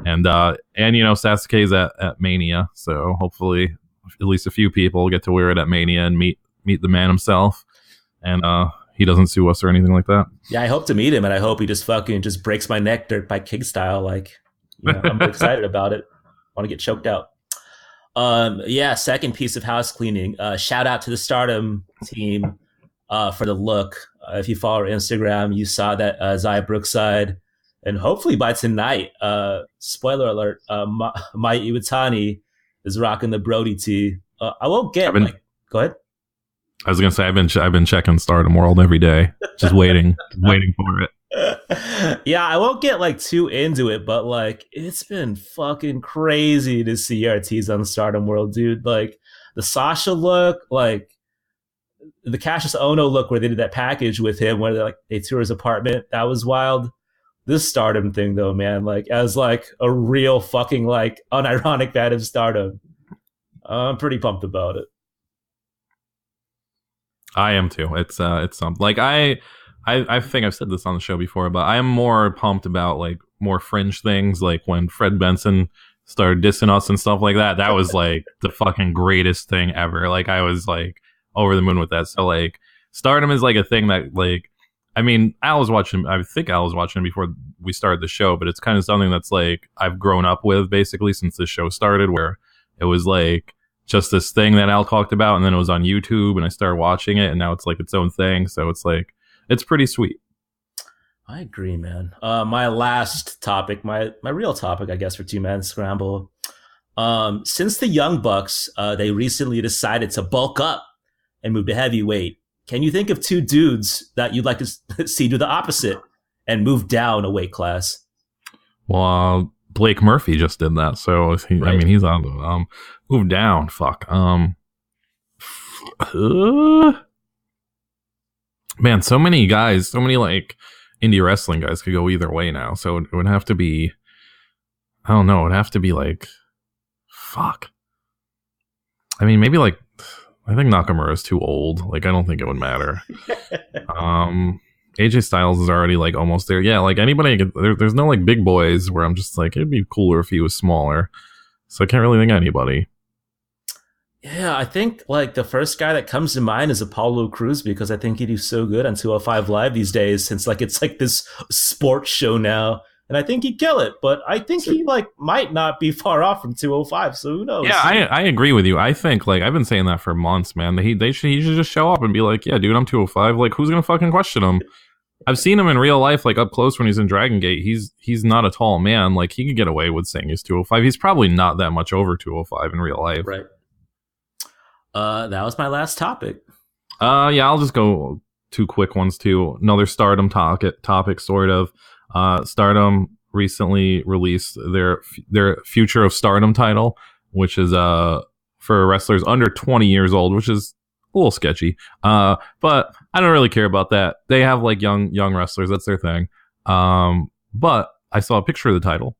and you know, Sasuke's at Mania, so hopefully at least a few people get to wear it at Mania and meet the man himself, and he doesn't sue us or anything like that. Yeah, I hope to meet him, and I hope he just breaks my neck dirt bike king style. Like, you know, I'm excited about it. Want to get choked out. Yeah, second piece of house cleaning. Shout out to the Stardom team for the look. If you follow our Instagram, you saw that Zaya Brookside, and hopefully by tonight, spoiler alert, Mai Iwatani is rocking the Brody tee. I won't get go ahead. I was gonna say I've been checking Stardom World every day, just waiting for it. Yeah, I won't get like too into it, but like it's been fucking crazy to see our tees on Stardom World, dude. Like the Sasha look, like the Cassius Ono look where they did that package with him where they tour his apartment. That was wild. This Stardom thing though, man, like as like a real fucking like unironic fan of Stardom, I'm pretty pumped about it. I am too. It's something like I think I've said this on the show before, but I am more pumped about like more fringe things, like when Fred Benson started dissing us and stuff like that. That was like the fucking greatest thing ever. Like I was like over the moon with that. So like Stardom is like a thing that like, I mean, I think Al was watching before we started the show, but it's kind of something that's like I've grown up with basically since the show started, where it was like just this thing that Al talked about, and then it was on YouTube, and I started watching it, and now it's like its own thing. So it's like, it's pretty sweet. I agree, man. My last topic, my real topic, I guess, for Two Man Scramble. Since the Young Bucks, they recently decided to bulk up and move to heavyweight. Can you think of two dudes that you'd like to see do the opposite and move down a weight class? Well, Blake Murphy just did that, so right. I mean, he's on the move down. Fuck. Man, so many guys, so many like indie wrestling guys could go either way now. So it would have to be, I don't know, it would have to be like, fuck. I mean, maybe like, I think Nakamura is too old. Like, I don't think it would matter. AJ Styles is already like almost there. Yeah, like anybody, there's no like big boys where I'm just like, it'd be cooler if he was smaller. So I can't really think of anybody. Yeah, I think like the first guy that comes to mind is Apollo Crews because I think he'd do so good on 205 Live these days since like it's like this sports show now. And I think he'd kill it, but I think he like might not be far off from 205, so who knows? Yeah, I agree with you. I think like I've been saying that for months, man. He should just show up and be like, yeah, dude, I'm 205. Like, who's gonna fucking question him? I've seen him in real life, like up close when he's in Dragon Gate. He's not a tall man. Like he could get away with saying he's 205. He's probably not that much over 205 in real life. Right. That was my last topic. Yeah, I'll just go two quick ones too. Another Stardom topic sort of. Stardom recently released their Future of Stardom title, which is for wrestlers under 20 years old, which is a little sketchy. But I don't really care about that. They have like young wrestlers, that's their thing. But I saw a picture of the title,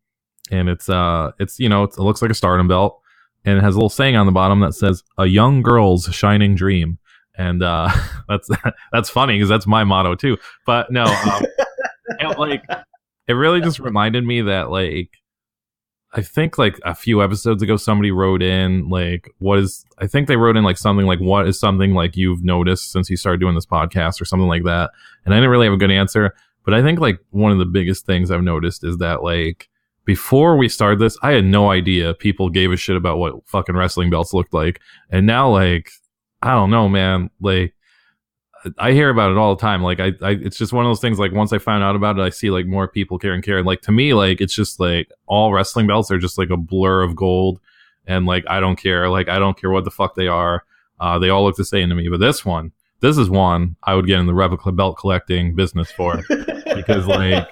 and it's it looks like a Stardom belt, and it has a little saying on the bottom that says "A young girl's shining dream," and that's funny because that's my motto too. But no, it really just reminded me that like I think like a few episodes ago somebody wrote in like I think they wrote in like something like what is something like you've noticed since you started doing this podcast or something like that, and I didn't really have a good answer. But I think like one of the biggest things I've noticed is that like before we started this, I had no idea people gave a shit about what fucking wrestling belts looked like. And now like, I don't know, man, like I hear about it all the time. Like I it's just one of those things like once I found out about it, I see like more people care. And like to me, like it's just like all wrestling belts are just like a blur of gold. And like, I don't care. Like, I don't care what the fuck they are. They all look the same to me. But this is one I would get in the replica belt collecting business for because like,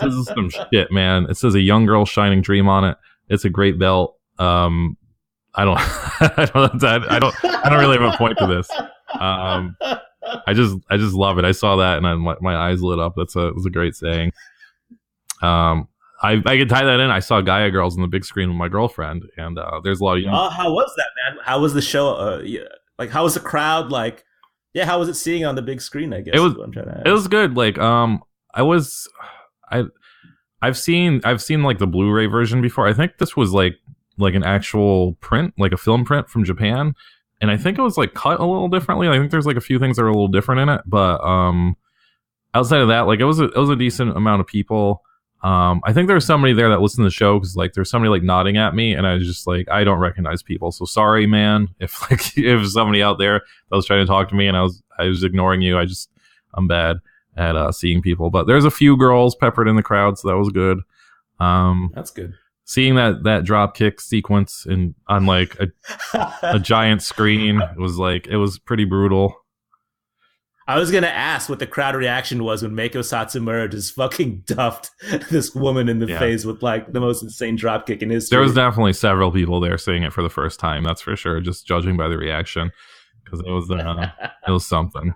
this is some shit, man. It says a young girl shining dream on it. It's a great belt. I don't, I don't really have a point to this. I just love it. I saw that and my eyes lit up. It was a great saying. I could tie that in. I saw Gaia Girls on the big screen with my girlfriend, and there's a lot of young. How was that, man? How was the show? Like, how was the crowd? Like, yeah, how was it seeing on the big screen? I guess it was. What I'm trying to ask. It was good. Like, I've seen like the Blu-ray version before. I think this was like an actual print, like a film print from Japan, and I think it was like cut a little differently. I think there's like a few things that are a little different in it, but outside of that, like it was a decent amount of people. I think there was somebody there that listened to the show because like there's somebody like nodding at me, and I was just like, I don't recognize people, so sorry, man. If like if somebody out there that was trying to talk to me and I was ignoring you, I'm bad at seeing people. But there's a few girls peppered in the crowd, so that was good. That's good. Seeing that drop kick sequence on like a giant screen it was pretty brutal. I was gonna ask what the crowd reaction was when Meiko Satsumura just fucking duffed this woman in the face with like the most insane dropkick in history. There was definitely several people there seeing it for the first time. That's for sure. Just judging by the reaction, because it was something.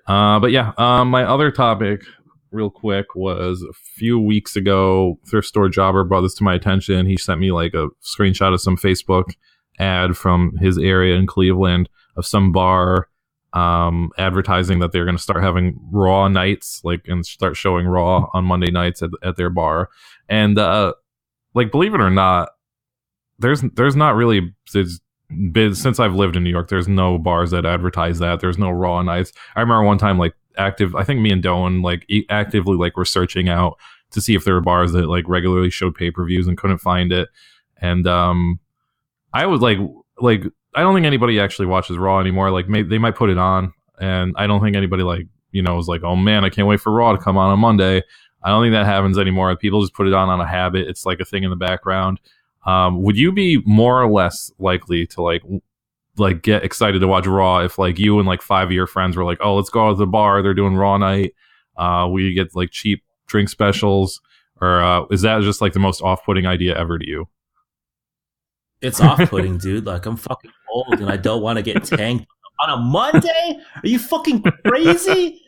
But yeah, my other topic, real quick, was a few weeks ago. Thrift store jobber brought this to my attention. He sent me like a screenshot of some Facebook ad from his area in Cleveland of some bar. Advertising that they're going to start having Raw nights, like, and start showing Raw on Monday nights at their bar. And like, believe it or not, there's not really since I've lived in New York, there's no bars that advertise that. There's no Raw nights. I remember one time, like, I think me and Doan like actively like were searching out to see if there were bars that like regularly showed pay-per-views and couldn't find it. And I was like I don't think anybody actually watches Raw anymore. Like, they might put it on, and I don't think anybody like, is like, oh man, I can't wait for Raw to come on Monday. I don't think that happens anymore. People just put it on a habit. It's like a thing in the background. Would you be more or less likely to like get excited to watch Raw if like you and like 5 of your friends were like, oh, let's go out to the bar, they're doing Raw night, we get like cheap drink specials, or is that just like the most off-putting idea ever to you? It's off-putting, dude. Like, I'm fucking old and I don't want to get tanked on a Monday. Are you fucking crazy?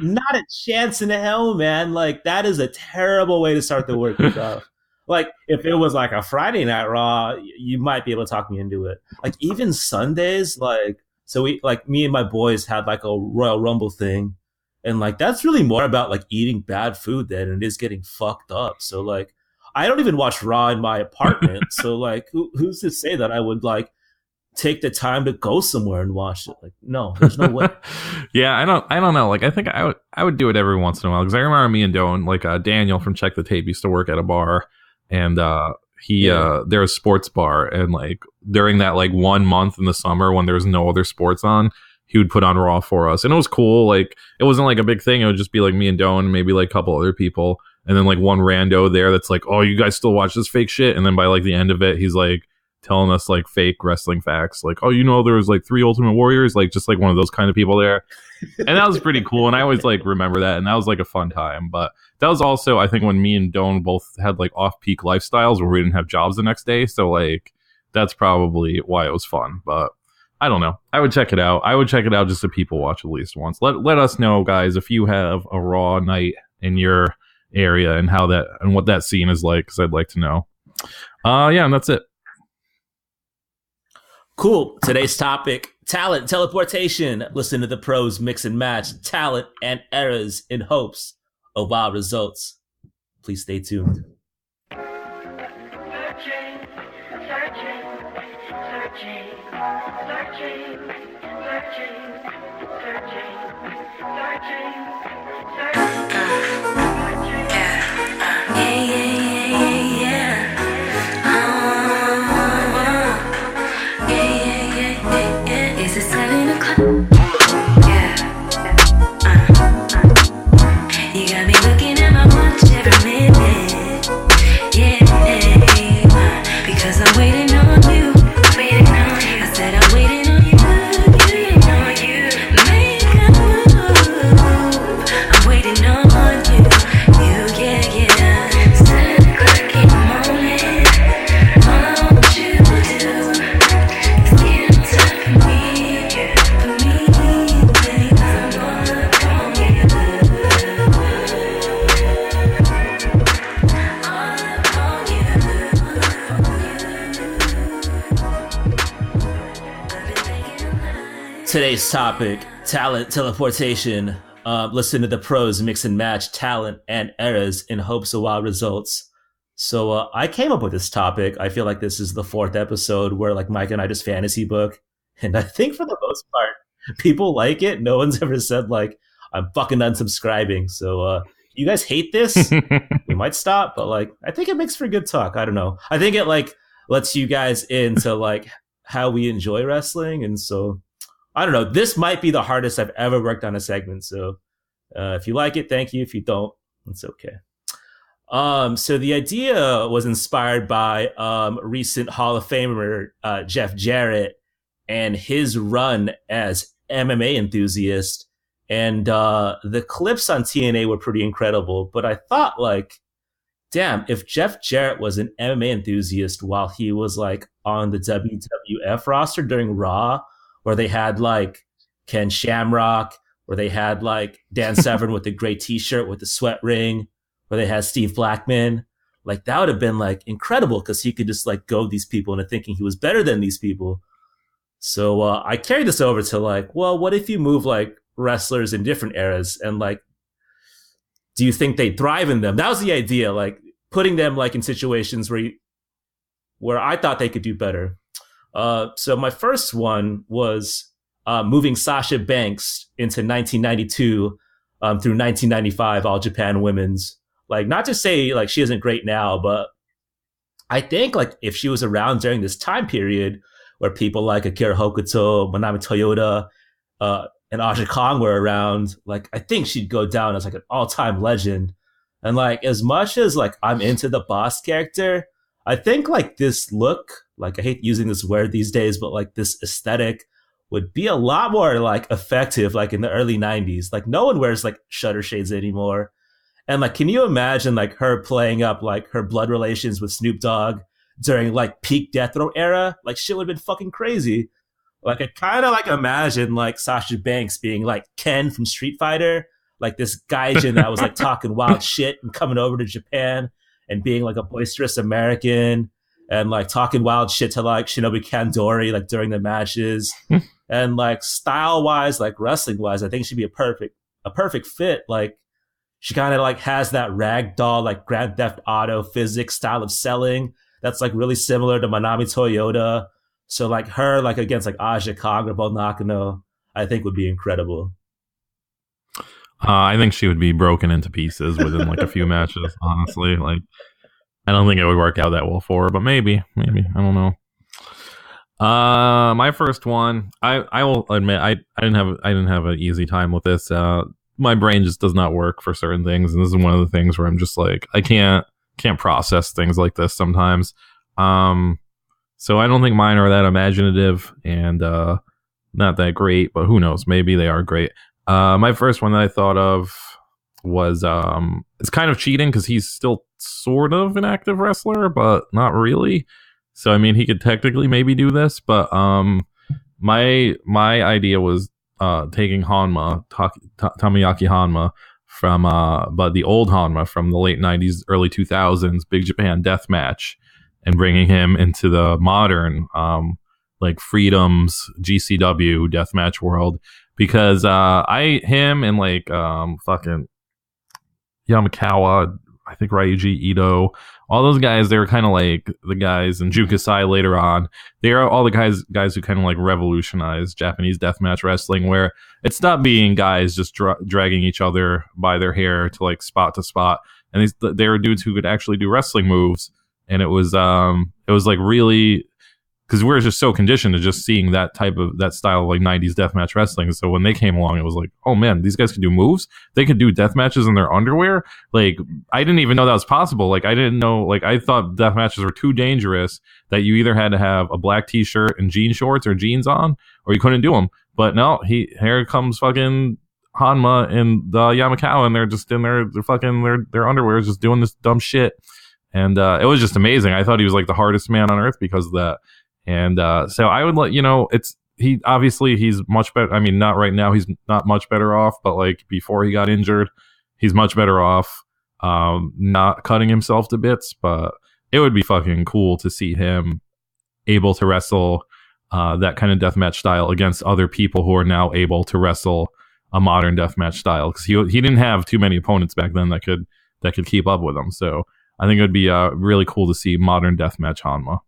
Not a chance in hell, man. Like, that is a terrible way to start the work week off. Like, if it was like a Friday night Raw, you might be able to talk me into it. Like, even Sundays, like, so me and my boys had like a Royal Rumble thing, and like that's really more about like eating bad food than it is getting fucked up. So like, I don't even watch Raw in my apartment. So like, who's to say that I would like take the time to go somewhere and watch it? Like, no, there's no way. Yeah, I don't know. Like, I think I would do it every once in a while, because I remember me and Doan, like Daniel from Check the Tape, used to work at a bar, and there was a sports bar, and like during that like 1 month in the summer when there was no other sports on, he would put on Raw for us, and it was cool. Like, it wasn't like a big thing. It would just be like me and Doan, and maybe like a couple other people, and then like one rando there that's like, oh, you guys still watch this fake shit? And then by like the end of it, he's like telling us like fake wrestling facts, like, oh, you know, there was like 3 Ultimate Warriors, like just like one of those kind of people there. And that was pretty cool, and I always like remember that, and that was like a fun time. But that was also, I think, when me and Doan both had like off-peak lifestyles where we didn't have jobs the next day, so like that's probably why it was fun. But I don't know, I would check it out just to people watch at least once. Let us know, guys, if you have a Raw night in your area and how that and what that scene is like, because I'd like to know. Yeah, and that's it. Cool. Today's topic, talent, teleportation. Listen to the pros mix and match talent and eras in hopes of wild results. Please stay tuned. You got me looking at my watch every minute. Yeah, because I'm waiting on you. I said I'm waiting on you. Make a move. I'm waiting on you. Yeah. 7 o'clock in the morning. All I want you to do is get on top of me, baby. I'm all up on you. Today's topic, talent, teleportation. Listen to the pros mix and match talent and eras in hopes of wild results. So I came up with this topic. I feel like this is the 4th episode where like Mike and I just fantasy book. And I think for the most part, people like it. No one's ever said like, I'm fucking unsubscribing. So you guys hate this? We might stop, but like, I think it makes for good talk. I don't know. I think it like lets you guys into like how we enjoy wrestling. And so I don't know. This might be the hardest I've ever worked on a segment. So if you like it, thank you. If you don't, it's okay. So the idea was inspired by recent Hall of Famer Jeff Jarrett and his run as MMA enthusiast. And the clips on TNA were pretty incredible. But I thought like, damn, if Jeff Jarrett was an MMA enthusiast while he was like on the WWF roster during Raw, where they had like Ken Shamrock, where they had like Dan Severn with the gray t-shirt with the sweat ring, where they had Steve Blackman, like that would have been like incredible because he could just like goad these people into thinking he was better than these people. So I carried this over to like, well, what if you move like wrestlers in different eras and like, do you think they thrive in them? That was the idea, like putting them like in situations where I thought they could do better. So my first one was moving Sasha Banks into 1992 through 1995 All Japan Women's. Like, not to say like she isn't great now, but I think like if she was around during this time period where people like Akira Hokuto, Manami Toyota, and Aja Kong were around, like I think she'd go down as like an all-time legend. And like as much as like I'm into the boss character, I think like this look, like I hate using this word these days, but like this aesthetic would be a lot more like effective like in the early 90s. Like no one wears like shutter shades anymore. And like, can you imagine like her playing up like her blood relations with Snoop Dogg during like peak Death Row era? Like shit would have been fucking crazy. Like I kind of like imagine like Sasha Banks being like Ken from Street Fighter, like this gaijin that was like talking wild shit and coming over to Japan and being like a boisterous American and like talking wild shit to like Shinobu Kandori like during the matches. And like style wise, like wrestling wise, I think she'd be a perfect fit. Like she kind of like has that ragdoll like Grand Theft Auto physics style of selling that's like really similar to Manami Toyota. So like her like against like Aja Kong or Bull Nakano, I think would be incredible. I think she would be broken into pieces within like a few matches. Honestly, like I don't think it would work out that well for her, but maybe I don't know. My first one, I will admit I didn't have an easy time with this. My brain just does not work for certain things, and this is one of the things where I'm just like I can't process things like this sometimes. So I don't think mine are that imaginative and not that great, but who knows? Maybe they are great. My first one that I thought of was it's kind of cheating because he's still sort of an active wrestler, but not really. So I mean, he could technically maybe do this, but my idea was taking Hanma, Tamayaki Hanma from but the old Hanma from the late 90s, early 2000s Big Japan Death Match, and bringing him into the modern like Freedom's GCW deathmatch world. Because him and like fucking Yamakawa, I think Ryuji Ito, all those guys, they were kind of like the guys, and Jukasai later on. They are all the guys who kind of like revolutionized Japanese deathmatch wrestling, where it stopped being guys just dragging each other by their hair to like spot to spot, and they were dudes who could actually do wrestling moves, and it was like really. Because we're just so conditioned to just seeing that style of like 90s deathmatch wrestling. So when they came along, it was like, oh man, these guys could do moves. They could do death matches in their underwear. Like, I didn't even know that was possible. Like, I didn't know, like, I thought death matches were too dangerous that you either had to have a black t-shirt and jean shorts or jeans on, or you couldn't do them. But no, here comes fucking Hanma and the Yamakawa, and they're just in their underwear just doing this dumb shit. And it was just amazing. I thought he was like the hardest man on earth because of that. And so I would he's much better. I mean, not right now. He's not much better off, but like before he got injured, he's much better off not cutting himself to bits. But it would be fucking cool to see him able to wrestle that kind of deathmatch style against other people who are now able to wrestle a modern deathmatch style. Because he didn't have too many opponents back then that could keep up with him. So I think it would be really cool to see modern deathmatch Hanma.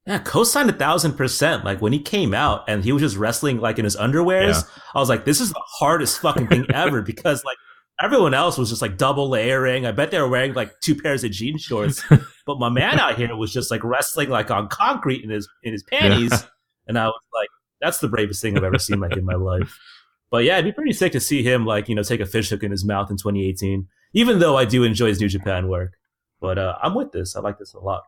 Yeah, co-signed 1,000%. Like when he came out and he was just wrestling like in his underwears, I was like, this is the hardest fucking thing ever, because like everyone else was just like double layering. I bet they were wearing like 2 pairs of jean shorts, but my man out here was just like wrestling like on concrete in his panties, and I was like, that's the bravest thing I've ever seen like in my life. But yeah, it'd be pretty sick to see him like take a fish hook in his mouth in 2018. Even though I do enjoy his New Japan work, but I'm with this. I like this a lot.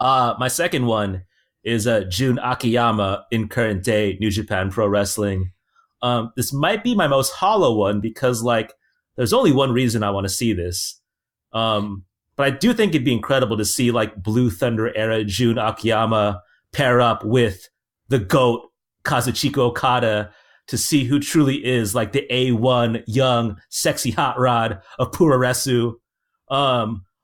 My second one is Jun Akiyama in current day New Japan Pro Wrestling. This might be my most hollow one because like there's only one reason I want to see this. But I do think it'd be incredible to see like Blue Thunder era Jun Akiyama pair up with the GOAT Kazuchika Okada to see who truly is like the A1 young sexy hot rod of Puroresu.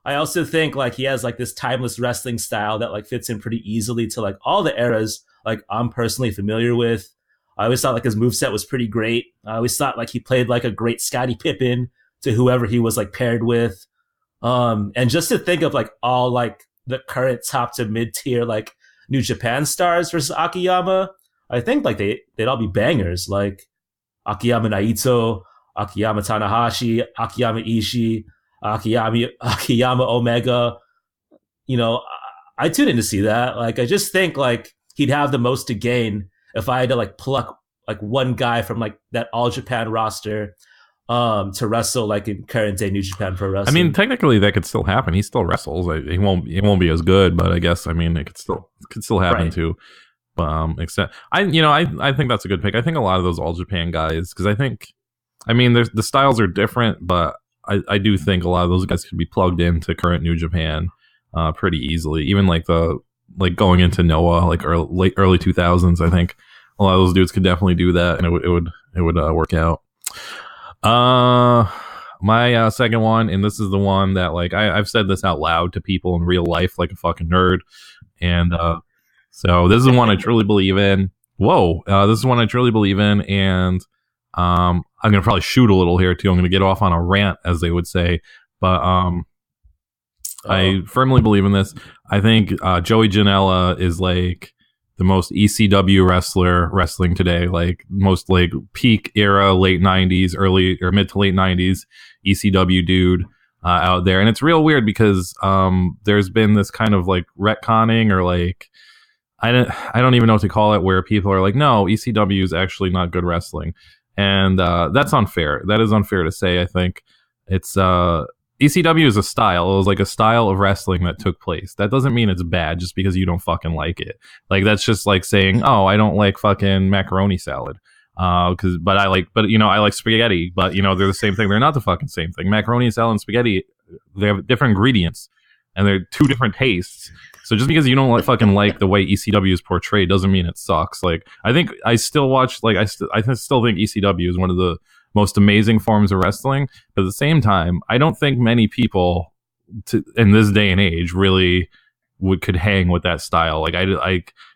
I also think like he has like this timeless wrestling style that like fits in pretty easily to like all the eras like I'm personally familiar with. I always thought like his moveset was pretty great. I always thought like he played like a great Scottie Pippen to whoever he was like paired with. And just to think of like all like the current top to mid tier like New Japan stars versus Akiyama, I think like they'd all be bangers, like Akiyama Naito, Akiyama Tanahashi, Akiyama Ishii, Akiyama Omega. I tune in to see that. Like, I just think like he'd have the most to gain if I had to like pluck like one guy from like that All Japan roster to wrestle like in current day New Japan Pro Wrestling. I mean, technically that could still happen. He still wrestles. He won't be as good, but I guess it could still happen right. too. Except I think that's a good pick. I think a lot of those All Japan guys, because the styles are different, but I do think a lot of those guys could be plugged into current New Japan pretty easily. Even like going into Noah, like early 2000s, I think a lot of those dudes could definitely do that, and it would work out. My second one, and this is the one that like I've said this out loud to people in real life like a fucking nerd, and so this is one I truly believe in. This is one I truly believe in, and I'm gonna probably shoot a little here too. I'm gonna get off on a rant, as they would say, but I firmly believe in this. I think Joey Janela is like the most ECW wrestler wrestling today, like most like peak era, late 90s, early or mid to late 90s ECW dude out there. And it's real weird because there's been this kind of like retconning or like I don't even know what to call it, where people are like, no, ECW is actually not good wrestling. And that's unfair. That is unfair to say. I think it's ECW is a style. It was like a style of wrestling that took place. That doesn't mean it's bad just because you don't fucking like it. Like that's just like saying, oh, I don't like fucking macaroni salad. But I like spaghetti. But you know, they're the same thing. They're not the fucking same thing. Macaroni salad and spaghetti, they have different ingredients and they're two different tastes. So just because you don't like the way ECW is portrayed doesn't mean it sucks. Like I think I still watch I still think ECW is one of the most amazing forms of wrestling, but at the same time, I don't think many people in this day and age really could hang with that style. Like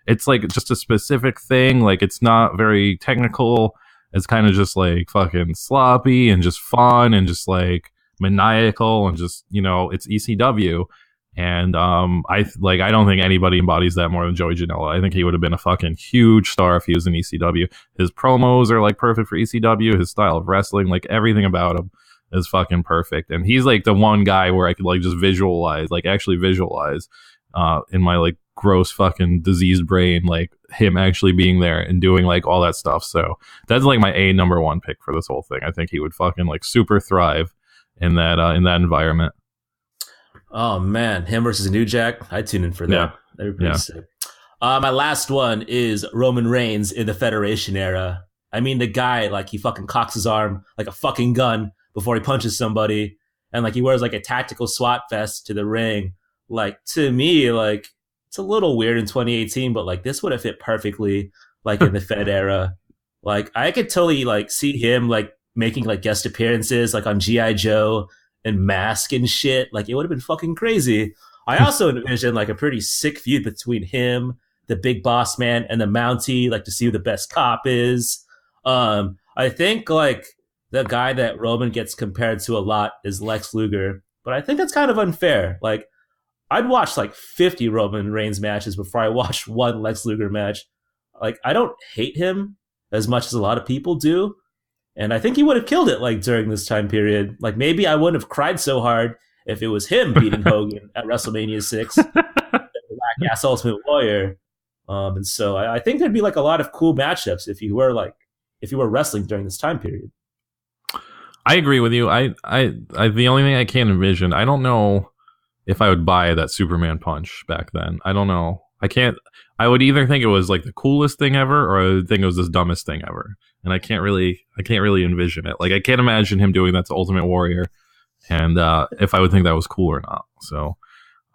it's like just a specific thing. Like it's not very technical. It's kind of just like fucking sloppy and just fun and just like maniacal and just, you know, it's ECW. And I don't think anybody embodies that more than Joey Janela. I think he would have been a fucking huge star if he was in ECW. His promos are like perfect for ECW. His style of wrestling, like everything about him is fucking perfect. And he's like the one guy where I could like just actually visualize in my like gross fucking diseased brain, like him actually being there and doing like all that stuff. So that's like my number one pick for this whole thing. I think he would fucking like super thrive in that environment. Oh man, him versus New Jack. I tune in for that. Yeah. That'd be pretty sick. My last one is Roman Reigns in the Federation era. I mean, the guy, like, he fucking cocks his arm like a fucking gun before he punches somebody, and like he wears like a tactical SWAT vest to the ring. Like, to me, like, it's a little weird in 2018, but like this would have fit perfectly, like in the Fed era. Like, I could totally like see him like making like guest appearances like on G.I. Joe and Mask and shit. Like, it would have been fucking crazy. I also envisioned like a pretty sick feud between him, the Big Boss Man, and the Mountie, like to see who the best cop is. I think like the guy that Roman gets compared to a lot is Lex Luger, but I think that's kind of unfair. Like, I'd watch like 50 Roman Reigns matches before I watch one Lex Luger match. Like, I don't hate him as much as a lot of people do. And I think he would have killed it like during this time period. Like, maybe I wouldn't have cried so hard if it was him beating Hogan at WrestleMania 6, the Black Ass Ultimate Warrior. And so I think there'd be like a lot of cool matchups if you were wrestling during this time period. I agree with you. I the only thing I can't envision, I don't know if I would buy that Superman punch back then. I don't know. I would either think it was like the coolest thing ever, or I would think it was the dumbest thing ever. And I can't really envision it. Like, I can't imagine him doing that to Ultimate Warrior, and if I would think that was cool or not. So,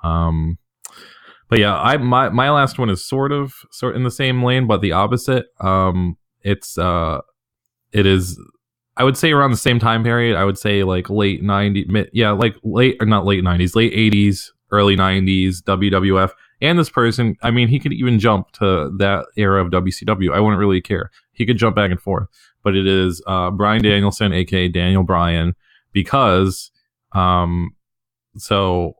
but yeah, my last one is sort of in the same lane, but the opposite. It is, I would say, around the same time period. I would say like late 90s, not late 90s, late 80s, early 90s, WWF. And this person, I mean, he could even jump to that era of WCW. I wouldn't really care. He could jump back and forth. But it is Bryan Danielson, a.k.a. Daniel Bryan, because, so,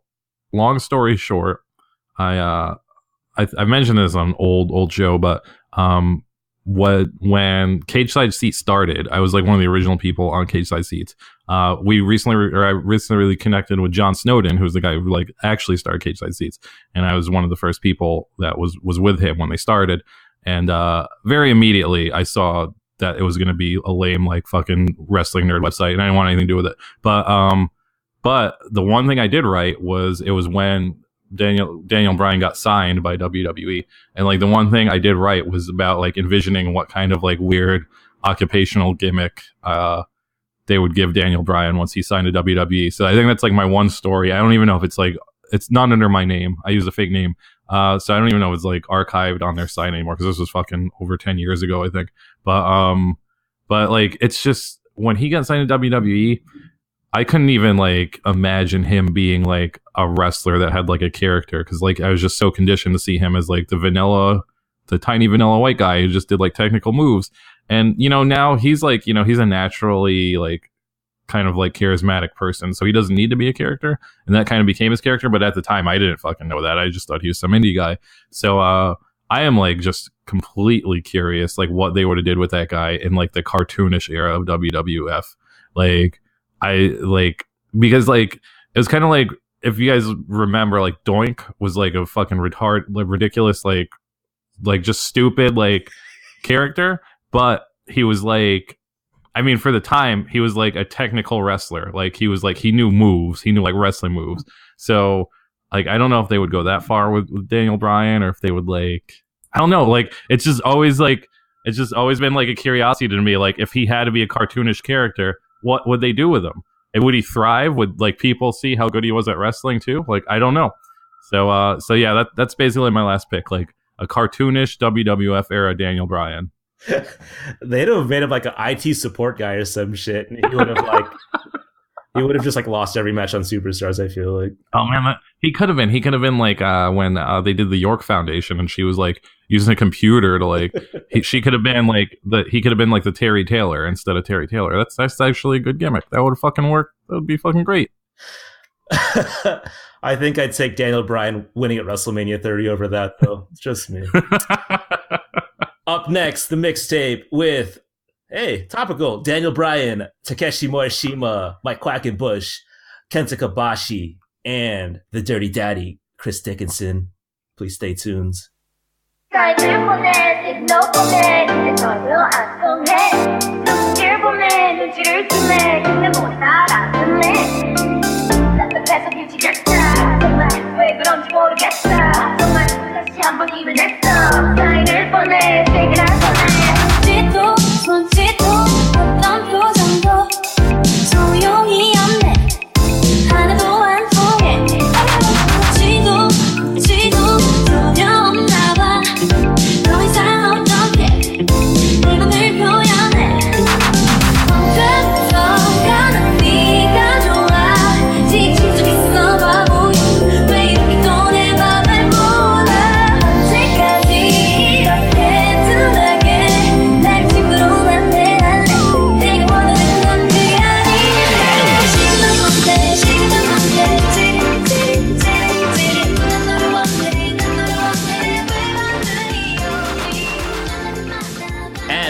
long story short, I mentioned this on old show, but when Cage Side Seats started, I was like one of the original people on Cage Side Seats. I recently connected with John Snowden, who's the guy who like actually started Cage Side Seats, and I was one of the first people that was with him when they started. And very immediately, I saw that it was going to be a lame like fucking wrestling nerd website, and I didn't want anything to do with it. But the one thing I did right was it was when Daniel Bryan got signed by WWE, and like the one thing I did right was about like envisioning what kind of like weird occupational gimmick they would give Daniel Bryan once he signed to WWE. So I think that's like my one story. I don't even know if it's not under my name. I use a fake name. So I don't even know if it's like archived on their site anymore, because this was fucking over 10 years ago, I think. But like, it's just when he got signed to WWE, I couldn't even like imagine him being like a wrestler that had like a character, because like I was just so conditioned to see him as like the tiny vanilla white guy who just did like technical moves. And now he's like, he's a naturally like kind of like charismatic person, so he doesn't need to be a character, and that kind of became his character. But at the time, I didn't fucking know that. I just thought he was some indie guy. So I am like just completely curious, like what they would have did with that guy in like the cartoonish era of WWF. Like because like it was kind of like, if you guys remember, like Doink was like a fucking ridiculous, like just stupid like character, but he was like, I mean, for the time, he was like a technical wrestler. Like he was like, he knew moves, he knew like wrestling moves. So like, I don't know if they would go that far with Daniel Bryan, or if they would like, I don't know. Like it's just always been like a curiosity to me. Like if he had to be a cartoonish character, what would they do with him? And would he thrive? Would like people see how good he was at wrestling too? Like I don't know. So yeah, that's basically my last pick. Like a cartoonish WWF era Daniel Bryan. They'd have made him like an IT support guy or some shit, and he would have just like lost every match on Superstars. I feel like. Oh man, he could have been like when they did the York Foundation, and she was like using a computer to like she could have been like he could have been like the Terry Taylor instead of Terry Taylor. That's actually a good gimmick. That would fucking work. That would be fucking great. I think I'd take Daniel Bryan winning at WrestleMania 30 over that, though. It's just me. Up next, the mixtape with, topical, Daniel Bryan, Takeshi Morishima, Mike Quackenbush, Kenta Kobashi, and the Dirty Daddy, Chris Dickinson. Please stay tuned.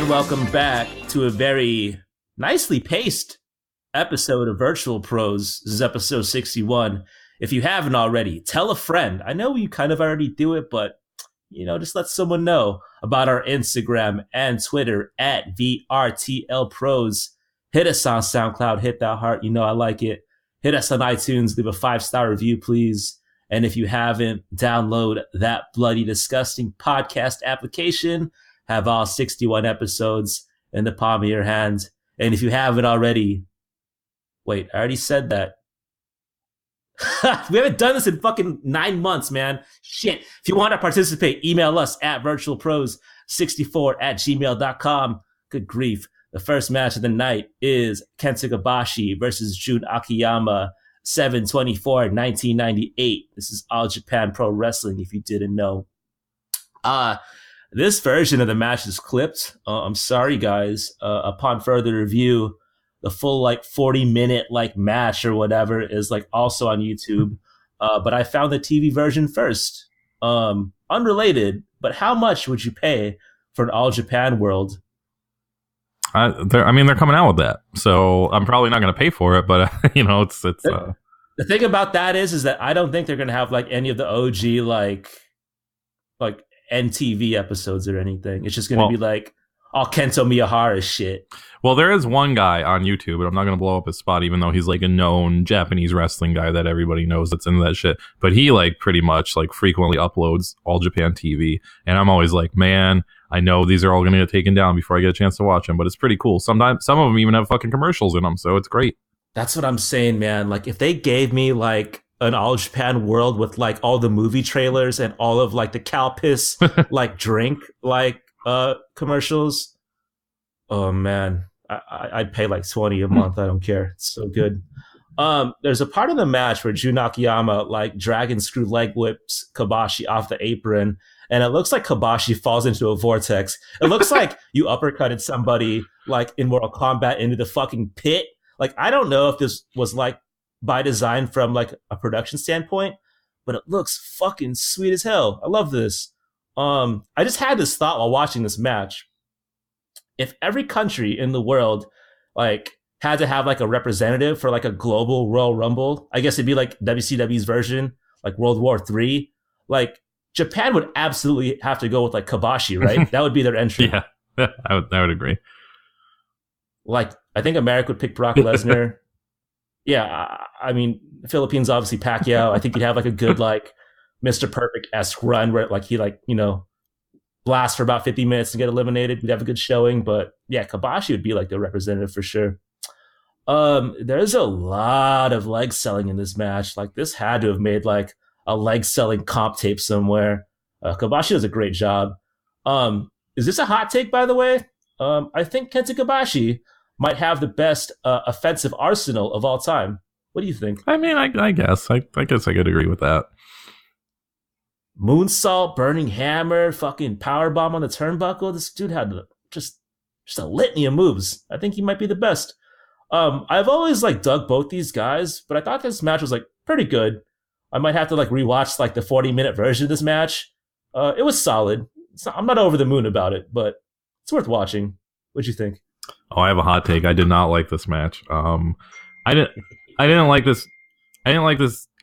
Welcome back to a very nicely paced episode of Virtual Pros. This is episode 61. If you haven't already, tell a friend. I know you kind of already do it, but just let someone know about our Instagram and Twitter at VRTL Pros. Hit us on SoundCloud, hit that heart. I like it. Hit us on iTunes, leave a 5-star review, please. And if you haven't, download that Bloody Disgusting podcast application. Have all 61 episodes in the palm of your hand. And if you haven't already, wait, I already said that. We haven't done this in fucking 9 months, man. Shit. If you want to participate, email us at virtualpros64@gmail.com. Good grief. The first match of the night is Kenta Kobashi versus Jun Akiyama, 7/24/1998. This is All Japan Pro Wrestling, if you didn't know. This version of the match is clipped. I'm sorry, guys. Upon further review, the full 40-minute match or whatever is also on YouTube. But I found the TV version first. Unrelated, but how much would you pay for an All Japan World? They're coming out with that, so I'm probably not going to pay for it. But it's. The thing about that is that I don't think they're going to have any of the OG like NTV episodes or anything. It's just going to be all Kento Miyahara shit. Well, there is one guy on YouTube, but I'm not going to blow up his spot, even though he's a known Japanese wrestling guy that everybody knows that's into that shit. But he pretty much frequently uploads All Japan TV, and I'm always man, I know these are all going to get taken down before I get a chance to watch them, but it's pretty cool. Sometimes some of them even have fucking commercials in them, so it's great. That's what I'm saying, man. If they gave me an All Japan World with all the movie trailers and all of the cow piss drink commercials, oh man, I'd pay 20 a month. I don't care. It's so good. There's a part of the match where Jun Akiyama dragon screw leg whips Kobashi off the apron, and it looks like Kobashi falls into a vortex. It looks like you uppercutted somebody like in Mortal Kombat into the fucking pit. Like, I don't know if this was like by design from like a production standpoint, but it looks fucking sweet as hell. I love this. I just had this thought while watching this match. If every country in the world like had to have like a representative for like a global Royal Rumble, I guess it'd be like WCW's version, like World War III. Like, Japan would absolutely have to go with like Kobashi, right? That would be their entry. Yeah, I would agree. Like, I think America would pick Brock Lesnar. Yeah, I mean, Philippines obviously Pacquiao. I think you'd have like a good like Mr. Perfect-esque run where like he like, you know, blasts for about 50 minutes to get eliminated. We'd have a good showing, but yeah, Kobashi would be like the representative for sure. There's a lot of leg selling in this match. Like, this had to have made like a leg selling comp tape somewhere. Kobashi does a great job. Is this a hot take, by the way? I think Kenta Kobashi might have the best offensive arsenal of all time. What do you think? I mean, I guess I guess I could agree with that. Moonsault, burning hammer, fucking powerbomb on the turnbuckle. This dude had just a litany of moves. I think he might be the best. I've always like dug both these guys, but I thought this match was like pretty good. I might have to like rewatch like the 40-minute version of this match. It was solid. I'm not over the moon about it, but it's worth watching. What'd you think? Oh, I have a hot take. I did not like this match. I didn't like this.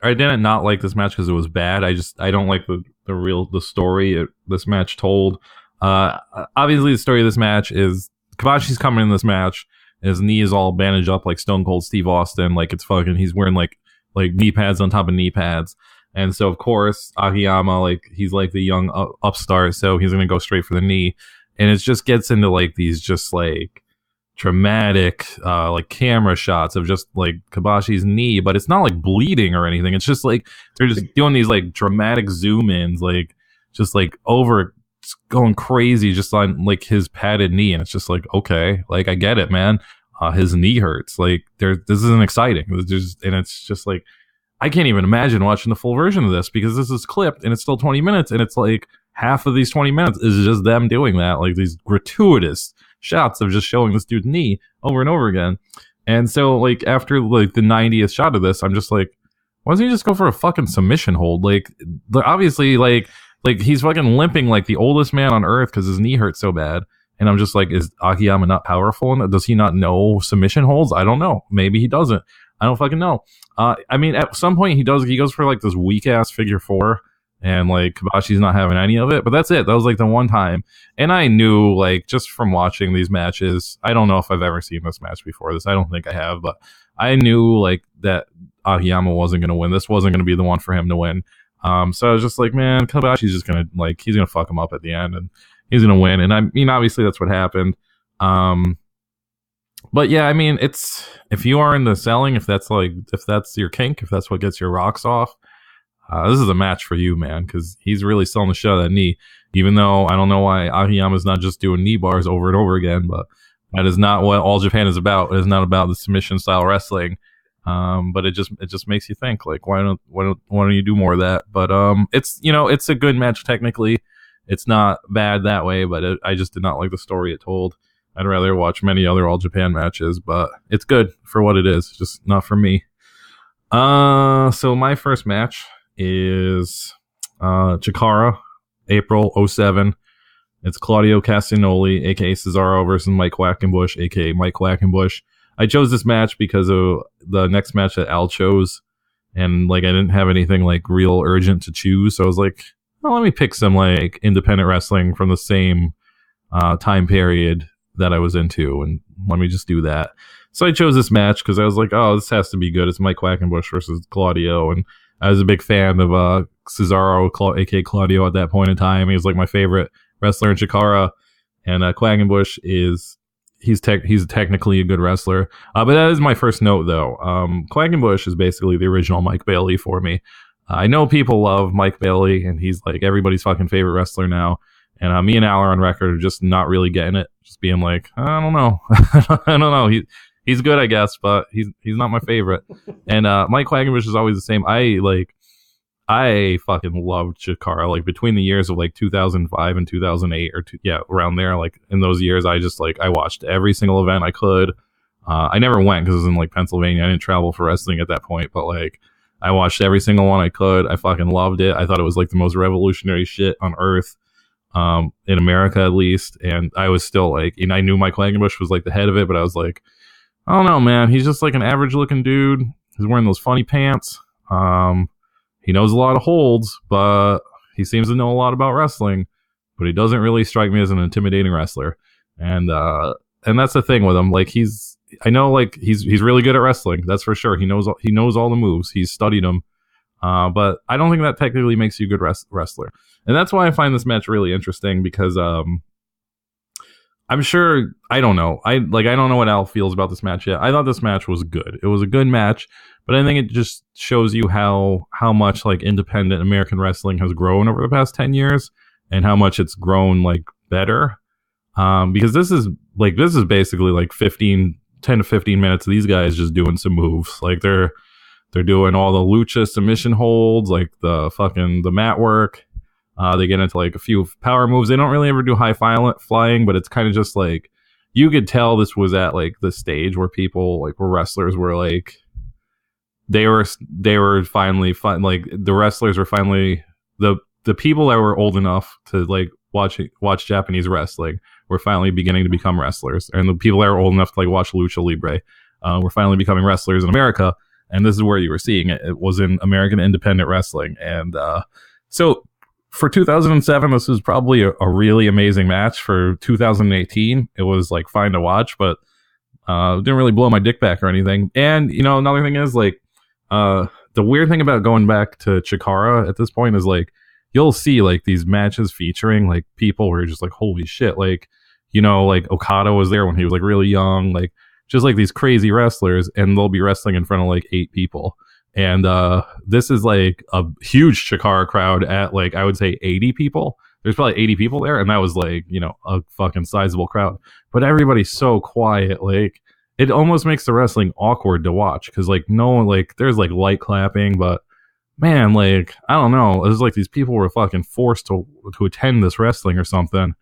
I didn't not like this match because it was bad. I don't like the story this match told. Obviously the story of this match is Kobashi's coming in this match. His knee is all bandaged up like Stone Cold Steve Austin. Like, it's fucking, he's wearing like knee pads on top of knee pads. And so of course Akiyama, like, he's like the young upstart, so he's gonna go straight for the knee. And it just gets into like these just like dramatic like camera shots of just like Kobashi's knee, but it's not like bleeding or anything. It's just like they're just doing these like dramatic zoom ins, like just like over going crazy just on like his padded knee, and it's just like, okay, like, I get it, man. His knee hurts. Like, this isn't exciting. And it's just like, I can't even imagine watching the full version of this because this is clipped and it's still 20 minutes, and it's like half of these 20 minutes is just them doing that, like these gratuitous shots of just showing this dude's knee over and over again. And so like after like the 90th shot of this, I'm just like, why doesn't he just go for a fucking submission hold? Like, obviously like he's fucking limping like the oldest man on earth because his knee hurts so bad. And I'm just like, is Akiyama not powerful? And does he not know submission holds? I don't know. Maybe he doesn't. I don't fucking know. I mean, at some point he goes for like this weak ass figure four, and like Kobashi's not having any of it, but that's it. That was like the one time. And I knew, like, just from watching these matches, I don't know if I've ever seen this match before this. I don't think I have, but I knew like that Akiyama wasn't going to win. This wasn't going to be the one for him to win. So I was just like, man, Kobashi's just going to, like, he's going to fuck him up at the end and he's going to win. And I mean, obviously that's what happened. But yeah, I mean, it's, if you are into selling, if that's your kink, if that's what gets your rocks off, this is a match for you, man, because he's really selling the shit out of that knee. Even though I don't know why Akiyama's not just doing knee bars over and over again, but that is not what All Japan is about. It is not about the submission style wrestling. But it just makes you think, like, why don't you do more of that? But it's, you know, it's a good match technically. It's not bad that way, but I just did not like the story it told. I'd rather watch many other All Japan matches, but it's good for what it is. Just not for me. So my first match is Chikara, April 07. It's Claudio Castagnoli, aka Cesaro, versus Mike Quackenbush, aka Mike Quackenbush. I chose this match because of the next match that Al chose, and like I didn't have anything like real urgent to choose, so I was like, well, let me pick some like independent wrestling from the same time period that I was into, and let me just do that. So I chose this match because I was like, oh, this has to be good. It's Mike Quackenbush versus Claudio, and I was a big fan of Cesaro, aka Claudio, at that point in time. He was like my favorite wrestler in Chikara, and Quackenbush is he's technically a good wrestler. But that is my first note, though. Quackenbush is basically the original Mike Bailey for me. I know people love Mike Bailey, and he's like everybody's fucking favorite wrestler now. And me and Al are on record of just not really getting it, just being like, I don't know, I don't know. He's good, I guess, but he's not my favorite. And Mike Quackenbush is always the same. I fucking loved Chikara. Like between the years of like 2005 and 2008 around there, like in those years, I just like, I watched every single event I could. I never went because it was in like Pennsylvania. I didn't travel for wrestling at that point, but like I watched every single one I could. I fucking loved it. I thought it was like the most revolutionary shit on earth, in America at least. And I was still like, I knew Mike Quackenbush was like the head of it, but I was like, I don't know, man. He's just like an average looking dude. He's wearing those funny pants. He knows a lot of holds, but he seems to know a lot about wrestling, but he doesn't really strike me as an intimidating wrestler. And that's the thing with him. Like he's really good at wrestling. That's for sure. He knows all the moves. He's studied them. But I don't think that technically makes you a good wrestler. And that's why I find this match really interesting because, I'm sure, I don't know. I don't know what Al feels about this match yet. I thought this match was good. It was a good match, but I think it just shows you how much like independent American wrestling has grown over the past 10 years and how much it's grown like better. Because this is basically like 10 to 15 minutes of these guys just doing some moves. Like they're doing all the lucha submission holds, like the mat work. They get into like a few power moves. They don't really ever do high flying, but it's kind of just like you could tell this was at like the stage where people like where wrestlers were like they were finally fun. Like the wrestlers were finally the people that were old enough to like watch Japanese wrestling were finally beginning to become wrestlers, and the people that were old enough to like watch Lucha Libre were finally becoming wrestlers in America. And this is where you were seeing it. It was in American independent wrestling, and so. For 2007, this was probably a really amazing match. For 2018, it was like fine to watch, but didn't really blow my dick back or anything. And another thing is like the weird thing about going back to Chikara at this point is like you'll see like these matches featuring like people where you're just like holy shit, like like Okada was there when he was like really young, like just like these crazy wrestlers, and they'll be wrestling in front of like 8 people. And this is like a huge Chikara crowd at like, I would say 80 people. There's probably 80 people there. And that was like, a fucking sizable crowd. But everybody's so quiet. Like it almost makes the wrestling awkward to watch. Cause like no one, like there's like light clapping, but man, like, I don't know. It was like these people were fucking forced to attend this wrestling or something.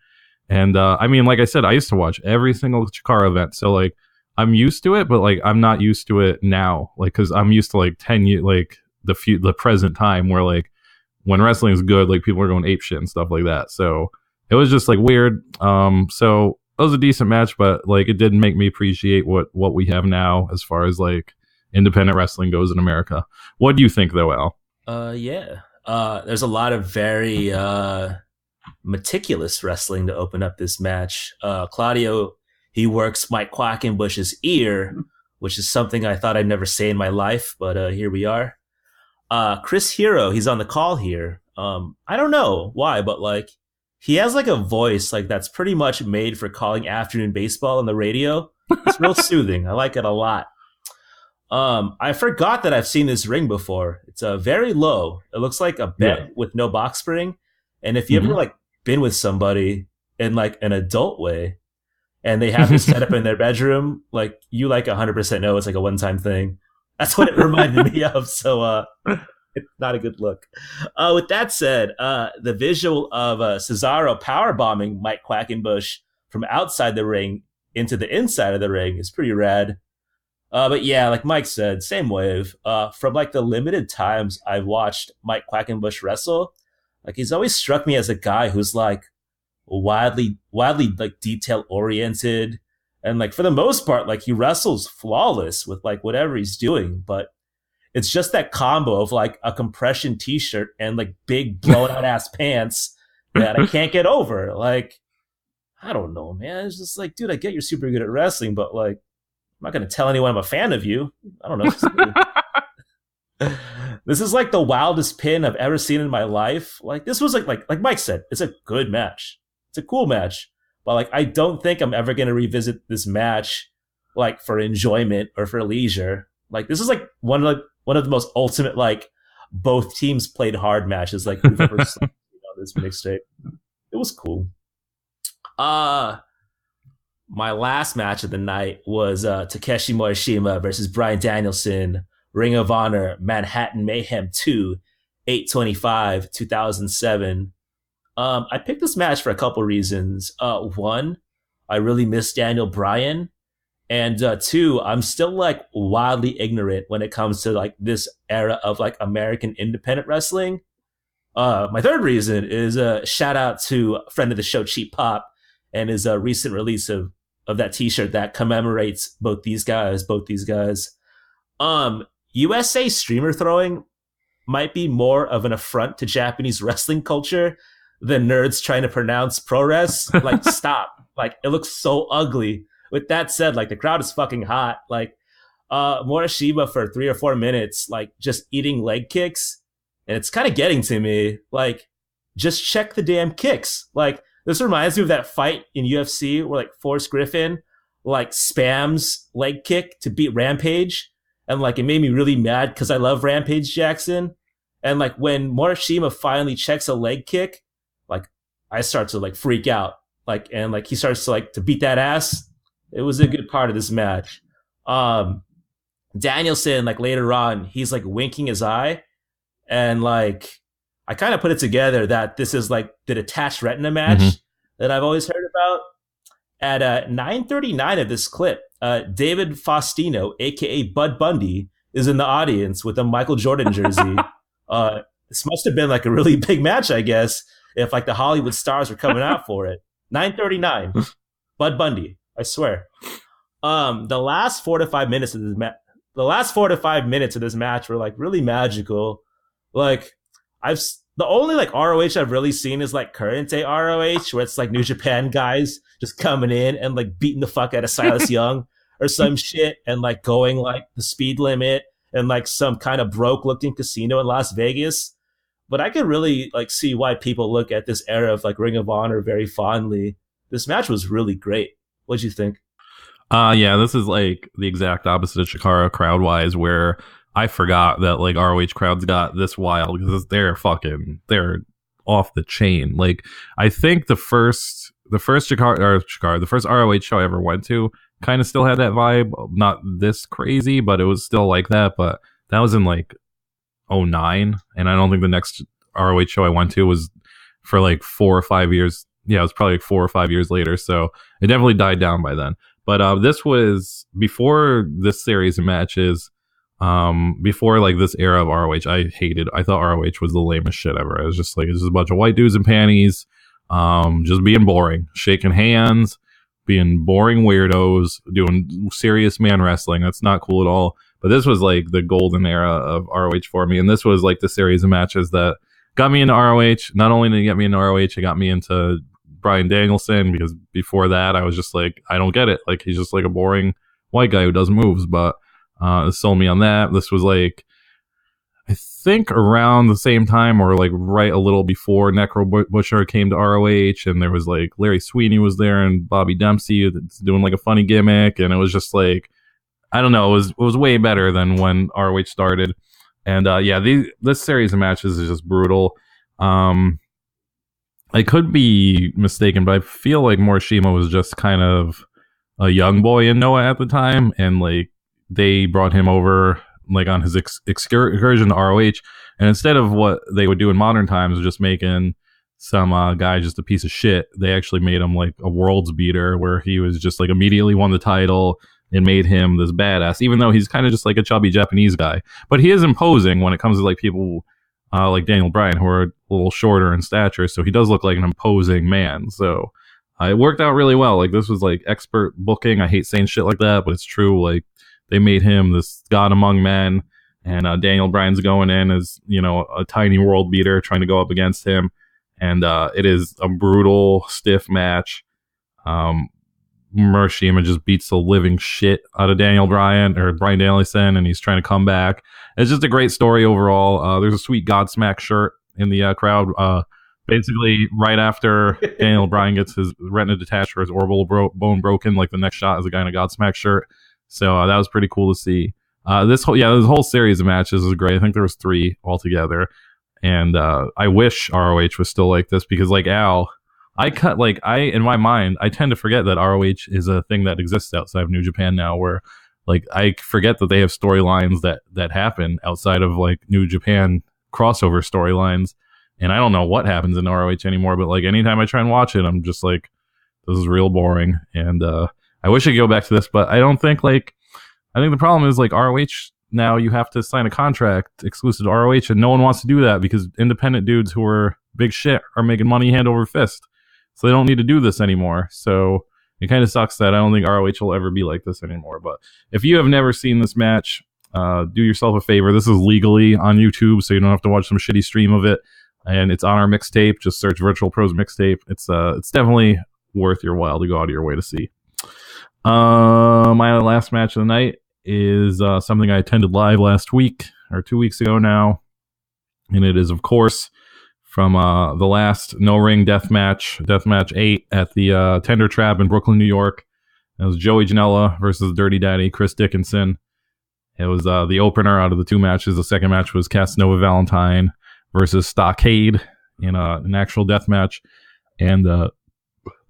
And I mean, like I said, I used to watch every single Chikara event. So like, I'm used to it, but like I'm not used to it now, like because I'm used to like 10 years, like the present time where like when wrestling is good, like people are going ape shit and stuff like that. So it was just like weird. So it was a decent match, but like it didn't make me appreciate what we have now as far as like independent wrestling goes in America. What do you think though, Al? Yeah. There's a lot of very meticulous wrestling to open up this match. Claudio. He works Mike Quackenbush's ear, which is something I thought I'd never say in my life, but here we are. Chris Hero, he's on the call here. I don't know why, but like he has like a voice like that's pretty much made for calling afternoon baseball on the radio. It's real soothing. I like it a lot. I forgot that I've seen this ring before. It's very low. It looks like a bed with no box spring. And if you ever like been with somebody in like an adult way, and they have this set up in their bedroom, like you like 100% know it's like a one-time thing. That's what it reminded me of. So it's not a good look. With that said, the visual of Cesaro powerbombing Mike Quackenbush from outside the ring into the inside of the ring is pretty rad. But yeah, like Mike said, same wave. From like the limited times I've watched Mike Quackenbush wrestle, like he's always struck me as a guy who's like wildly like detail oriented, and like for the most part like he wrestles flawless with like whatever he's doing, but it's just that combo of like a compression t-shirt and like big blown out ass pants that I can't get over. Like I don't know, man, it's just like, dude, I get you're super good at wrestling, but like I'm not gonna tell anyone I'm a fan of you. I don't know. This is like the wildest pin I've ever seen in my life. Like this was like Mike said, it's a good match. It's a cool match, but like I don't think I'm ever going to revisit this match like for enjoyment or for leisure. Like this is like one of the most ultimate like both teams played hard matches like we've ever seen on this mixtape. It was cool. My last match of the night was Takeshi Morishima versus Bryan Danielson, Ring of Honor Manhattan Mayhem 2 8/25, 2007. I picked this match for a couple reasons. One, I really miss Daniel Bryan. And two, I'm still like wildly ignorant when it comes to like this era of like American independent wrestling. My third reason is a shout out to a friend of the show, Cheap Pop, and his recent release of that T-shirt that commemorates both these guys. USA streamer throwing might be more of an affront to Japanese wrestling culture than nerds trying to pronounce pro res. Like, stop. Like, it looks so ugly. With that said, like, the crowd is fucking hot. Like, Morishima for 3 or 4 minutes, like, just eating leg kicks. And it's kind of getting to me. Like, just check the damn kicks. Like, this reminds me of that fight in UFC where, like, Forrest Griffin, like, spams leg kick to beat Rampage. And, like, it made me really mad because I love Rampage Jackson. And, like, when Morishima finally checks a leg kick, like, I start to, like, freak out. Like, and, like, he starts to, like, to beat that ass. It was a good part of this match. Danielson, like, later on, he's, like, winking his eye. And, like, I kind of put it together that this is, like, the detached retina match that I've always heard about. At 9:39 of this clip, David Faustino, a.k.a. Bud Bundy, is in the audience with a Michael Jordan jersey. This must have been, like, a really big match, I guess, if, like, the Hollywood stars were coming out for it. 9:39, Bud Bundy, I swear. The last 4 to 5 minutes of this match were, like, really magical. Like, the only, like, ROH I've really seen is, like, current day ROH, where it's, like, New Japan guys just coming in and, like, beating the fuck out of Silas Young or some shit and, like, going, like, the speed limit and, like, some kind of broke-looking casino in Las Vegas. But I could really, like, see why people look at this era of, like, Ring of Honor very fondly. This match was really great. What'd you think? Yeah, this is, like, the exact opposite of Chikara crowd-wise, where I forgot that, like, ROH crowds got this wild because they're off the chain. Like, I think the first Chikara, the first ROH show I ever went to kind of still had that vibe. Not this crazy, but it was still like that. But that was in, like, 2009, and I don't think the next ROH show I went to was for, like, 4 or 5 years. Yeah, it was probably, like, 4 or 5 years later, so it definitely died down by then. But this was before this series of matches. Before, like, this era of ROH, I thought ROH was the lamest shit ever. It was just like, it's just a bunch of white dudes in panties, just being boring, shaking hands, being boring weirdos, doing serious man wrestling. That's not cool at all. But this was, like, the golden era of ROH for me. And this was, like, the series of matches that got me into ROH. Not only did it get me into ROH, it got me into Bryan Danielson, because before that, I was just like, I don't get it. Like, he's just, like, a boring white guy who does moves. But it sold me on that. This was, like, I think around the same time, or, like, right a little before Necro Butcher came to ROH, and there was, like, Larry Sweeney was there and Bobby Dempsey doing, like, a funny gimmick, and it was just, like, I don't know, it was way better than when ROH started. And yeah, this series of matches is just brutal. I could be mistaken, but I feel like Morishima was just kind of a young boy in Noah at the time, and, like, they brought him over, like, on his excursion to ROH, and instead of what they would do in modern times, just making some guy just a piece of shit, they actually made him, like, a world's beater, where he was just, like, immediately won the title and made him this badass, even though he's kind of just, like, a chubby Japanese guy. But he is imposing when it comes to, like, people like Daniel Bryan, who are a little shorter in stature, so he does look like an imposing man. So it worked out really well. Like, this was, like, expert booking. I hate saying shit like that, but it's true. Like, they made him this god among men, and Daniel Bryan's going in as, you know, a tiny world beater trying to go up against him, and it is a brutal, stiff match. Morishima just beats the living shit out of Daniel Bryan, or Bryan Danielson, and he's trying to come back. It's just a great story overall. There's a sweet Godsmack shirt in the crowd. Basically, right after Daniel Bryan gets his retina detached or his orbital bone broken, like, the next shot is a guy in a Godsmack shirt. So that was pretty cool to see. This whole series of matches was great. I think there was 3 altogether, and I wish ROH was still like this, because, like Al, in my mind, I tend to forget that ROH is a thing that exists outside of New Japan now, where, like, I forget that they have storylines that happen outside of, like, New Japan crossover storylines. And I don't know what happens in ROH anymore, but like anytime I try and watch it, I'm just like, this is real boring. And I wish I could go back to this, but I don't think I think the problem is like ROH now you have to sign a contract exclusive to ROH, and no one wants to do that because independent dudes who are big shit are making money hand over fist. So they don't need to do this anymore. So it kind of sucks that I don't think ROH will ever be like this anymore. But if you have never seen this match, do yourself a favor. This is legally on YouTube, so you don't have to watch some shitty stream of it. And it's on our mixtape. Just search Vrtl Pros mixtape. It's definitely worth your while to go out of your way to see. My last match of the night is something I attended live last week or 2 weeks ago now, and it is of course from the last No Ring Deathmatch 8 at the Tender Trap in Brooklyn, New York. It was Joey Janela versus Dirty Daddy Chris Dickinson. It was the opener out of the two matches. The second match was Casanova Valentine versus Stockade in an actual death match, and a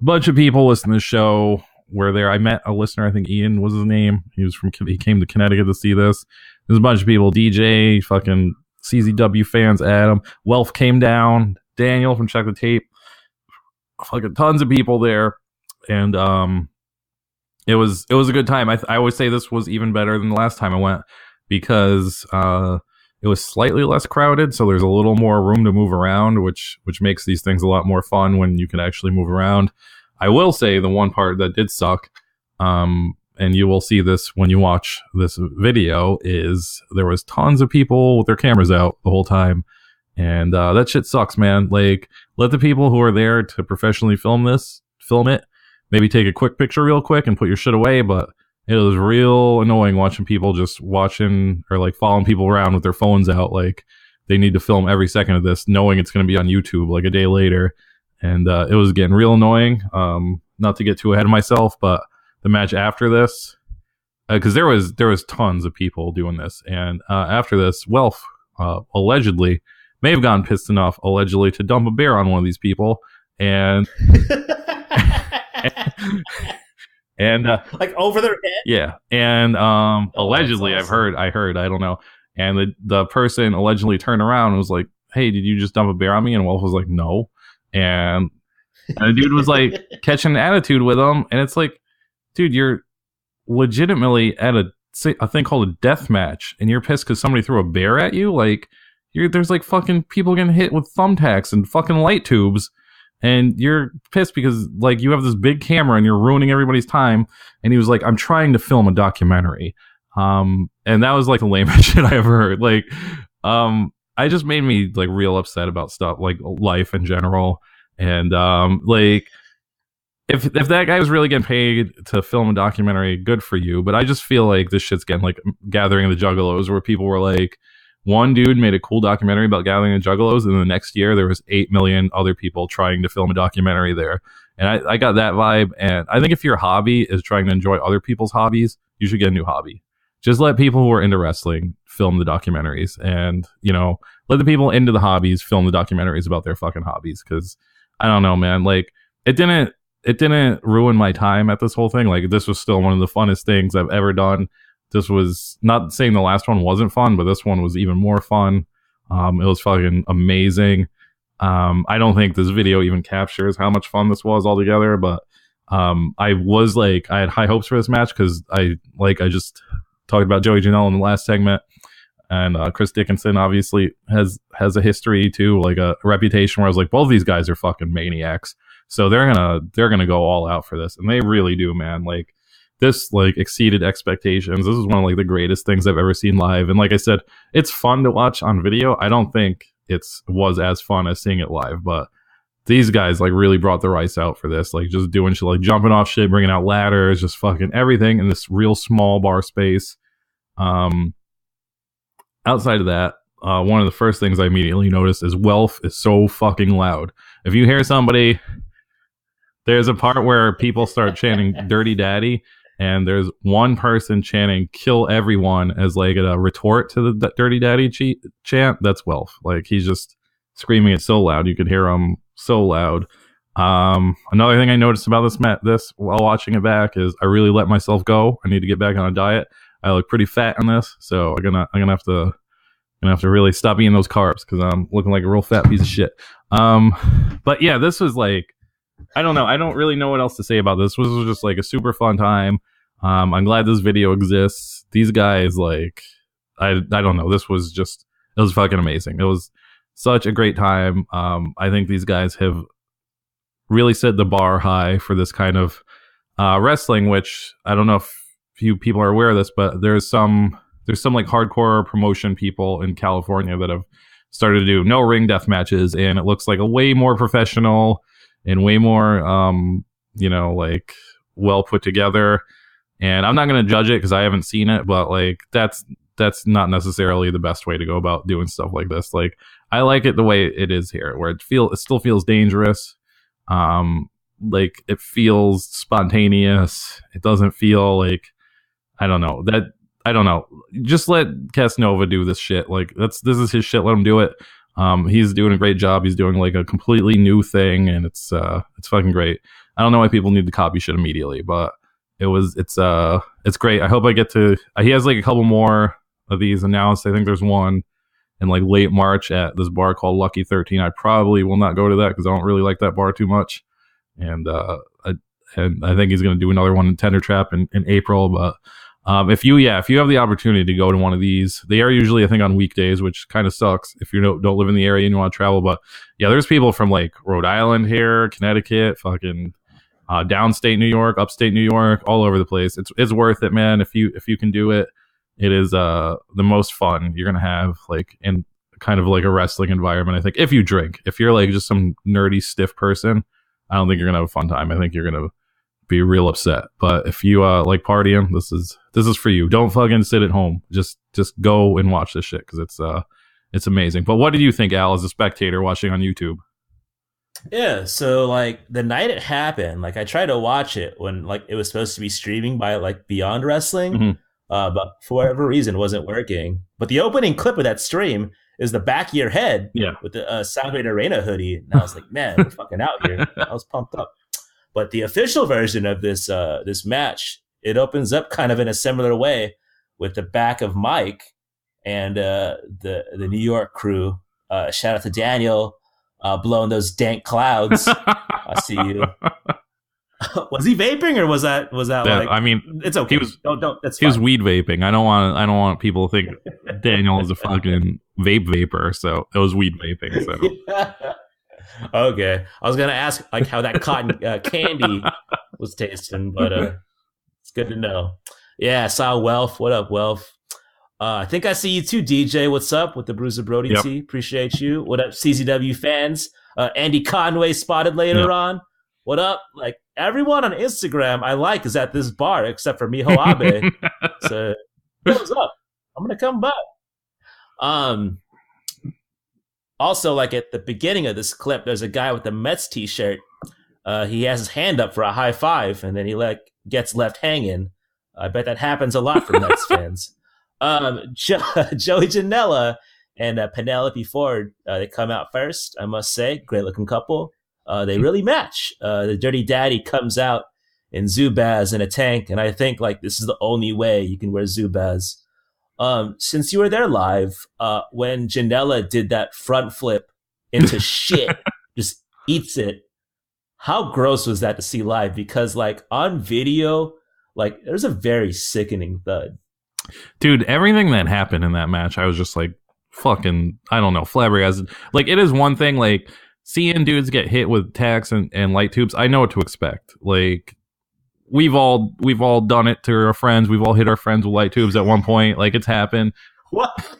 bunch of people listening to the show were there. I met a listener, I think Ian was his name. He came to Connecticut to see this. There's a bunch of people, DJ, fucking CZW fans, Adam, Welf came down, Daniel from Check the Tape, fucking tons of people there, and it was a good time. I always say this was even better than the last time I went because it was slightly less crowded, so there's a little more room to move around, which makes these things a lot more fun when you can actually move around. I will say the one part that did suck, and you will see this when you watch this video, is there was tons of people with their cameras out the whole time, and that shit sucks, man. Like, let the people who are there to professionally film it, maybe take a quick picture real quick and put your shit away, but it was real annoying watching people just watching or like following people around with their phones out. Like, they need to film every second of this, knowing it's going to be on YouTube like a day later. And it was getting real annoying. Not to get too ahead of myself, but the match after this, because there was tons of people doing this, and after this, Welf allegedly may have gotten pissed enough allegedly to dump a bear on one of these people, and and like over their head. Yeah, and allegedly, awesome. I heard, I don't know, and the person allegedly turned around and was like, "Hey, did you just dump a bear on me?" And Welf was like, "No." And the dude was like catching an attitude with him, and it's like, dude, you're legitimately at a thing called a death match, and you're pissed because somebody threw a bear at you. Like, there's like fucking people getting hit with thumbtacks and fucking light tubes, and you're pissed because like you have this big camera and you're ruining everybody's time. And he was like, "I'm trying to film a documentary," and that was like the lamest shit I ever heard. Like, I just made me like real upset about stuff like life in general. And like if that guy was really getting paid to film a documentary, good for you. But I just feel like this shit's getting like Gathering of the Juggalos, where people were like, one dude made a cool documentary about Gathering of the Juggalos, and the next year there was 8 million other people trying to film a documentary there. And I got that vibe. And I think if your hobby is trying to enjoy other people's hobbies, you should get a new hobby. Just let people who are into wrestling film the documentaries, and, you know, let the people into the hobbies film the documentaries about their fucking hobbies. Because I don't know, man, like it didn't ruin my time at this whole thing. Like, this was still one of the funnest things I've ever done. This was, not saying the last one wasn't fun, but this one was even more fun. It was fucking amazing. I don't think this video even captures how much fun this was altogether, but I had high hopes for this match because I just talked about Joey Janela in the last segment, and Chris Dickinson obviously has a history too, like a reputation where I was like, both these guys are fucking maniacs, so they're gonna go all out for this, and they really do, man. Like, this like exceeded expectations. This is one of like the greatest things I've ever seen live, and like I said, it's fun to watch on video. I don't think it was as fun as seeing it live, but these guys like really brought the rice out for this, like just doing shit, like jumping off shit, bringing out ladders, just fucking everything in this real small bar space. Outside of that, one of the first things I immediately noticed is Welf is so fucking loud. If you hear somebody, there's a part where people start chanting Dirty Daddy, and there's one person chanting "Kill everyone" as like a retort to the Dirty Daddy chant. That's Welf. Like, he's just screaming it so loud, you could hear him so loud. Another thing I noticed about this while watching it back is I really let myself go. I need to get back on a diet. I look pretty fat in this, so I'm gonna have to Gonna have to really stop eating those carbs because I'm looking like a real fat piece of shit. But yeah, this was like, I don't know. I don't really know what else to say about this. This was just like a super fun time. I'm glad this video exists. These guys, like, I don't know. This was just, it was fucking amazing. It was such a great time. I think these guys have really set the bar high for this kind of wrestling, which I don't know if few people are aware of this, but there's some like hardcore promotion people in California that have started to do no ring death matches, and it looks like a way more professional and way more like well put together. And I'm not going to judge it because I haven't seen it, but like that's not necessarily the best way to go about doing stuff like this. Like, I like it the way it is here, where it still feels dangerous. Like, it feels spontaneous. It doesn't feel like, I don't know. Just let Casanova do this shit. Like, this is his shit. Let him do it. He's doing a great job. He's doing like a completely new thing, and it's fucking great. I don't know why people need to copy shit immediately, but it's great. I hope I get to. He has like a couple more of these announced. I think there's one in like late March at this bar called Lucky 13. I probably will not go to that because I don't really like that bar too much. And I think he's going to do another one in Tender Trap in April. But if you have the opportunity to go to one of these, they are usually, I think, on weekdays, which kind of sucks if you don't live in the area and you want to travel. But yeah, there's people from like Rhode Island here, Connecticut, fucking downstate New York, upstate New York, all over the place. It's worth it, man. If you can do it, it is the most fun you're gonna have, like, in kind of like a wrestling environment. I think if you drink, if you're like just some nerdy stiff person, I don't think you're gonna have a fun time. I think you're gonna be real upset. But if you like partying, this is for you. Don't fucking sit at home. Just go and watch this shit because it's amazing. But what did you think, Al, as a spectator watching on YouTube? Yeah, so like the night it happened, like I tried to watch it when like it was supposed to be streaming by like Beyond Wrestling, Mm-hmm. but for whatever reason it wasn't working. But the opening clip of that stream is the back of your head with the Soundgrade Arena hoodie, and I was like, man, we're fucking out here. I was pumped up. But the official version of this this match, it opens up kind of in a similar way with the back of Mike and the New York crew. Shout out to Daniel. Blowing those dank clouds. I see you. Was he vaping or was that like? I mean, it's okay. Don't. That's he was weed vaping. I don't want people to think Daniel is a fucking vapor. So it was weed vaping. So yeah. Okay, I was gonna ask like how that cotton candy was tasting, but it's good to know. Yeah, I saw Welf. What up, Welf? I think I see you too, DJ. What's up with the Bruiser Brody tee? Appreciate you. What up, CZW fans? Andy Conway spotted later on. What up? Like, everyone on Instagram I like is at this bar except for Miho Abe. So, what's up? I'm going to come by. Also, like at the beginning of this clip, there's a guy with the Mets t-shirt. He has his hand up for a high five, and then he like gets left hanging. I bet that happens a lot for Mets fans. Joey Janela and Penelope Ford, they come out first, I must say. Great looking couple. They really match. The Dirty Daddy comes out in Zubaz in a tank, and I think like this is the only way you can wear Zubaz. Since you were there live, when Janela did that front flip into shit, just eats it, how gross was that to see live? Because like on video, like there's a very sickening thud. Dude, everything that happened in that match, I was just like, fucking, I don't know, flabbergasted. Like, it is one thing, like, seeing dudes get hit with tacks and light tubes, I know what to expect. Like, we've all done it to our friends. We've all hit our friends with light tubes at one point. Like, it's happened. What?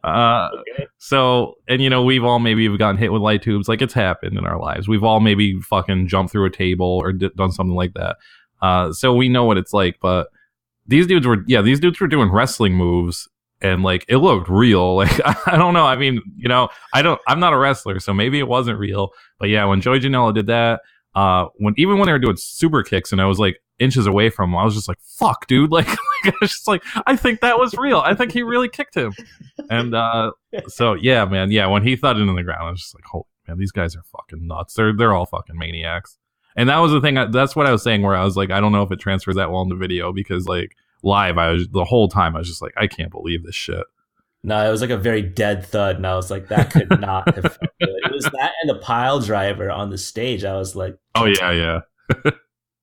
Okay. So, and we've all maybe gotten hit with light tubes. Like, it's happened in our lives. We've all maybe fucking jumped through a table or done something like that. So we know what it's like, but these dudes were doing wrestling moves, and like it looked real. Like, I don't know. I mean, I'm not a wrestler, so maybe it wasn't real. But yeah, when Joey Janela did that, when they were doing super kicks, and I was like inches away from him, I was just like, "Fuck, dude!" Like, I was just like, I think that was real. I think he really kicked him. And so yeah, man, yeah. When he thudded in the ground, I was just like, "Holy man, these guys are fucking nuts. They're all fucking maniacs." And that was the thing. That's what I was saying, where I was like, I don't know if it transfers that well in the video, because like live, the whole time I was just like, I can't believe this shit. No, it was like a very dead thud, and I was like, that could not have felt good. It was that and the pile driver on the stage. I was like, Oh yeah.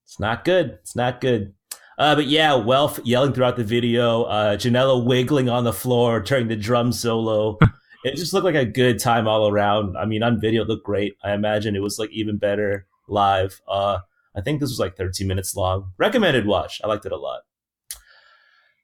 it's not good. It's not good. But yeah, Welf yelling throughout the video, Janela wiggling on the floor during the drum solo. It just looked like a good time all around. I mean, on video it looked great. I imagine it was like even better live. I think this was like 13 minutes long. Recommended watch. I liked it a lot.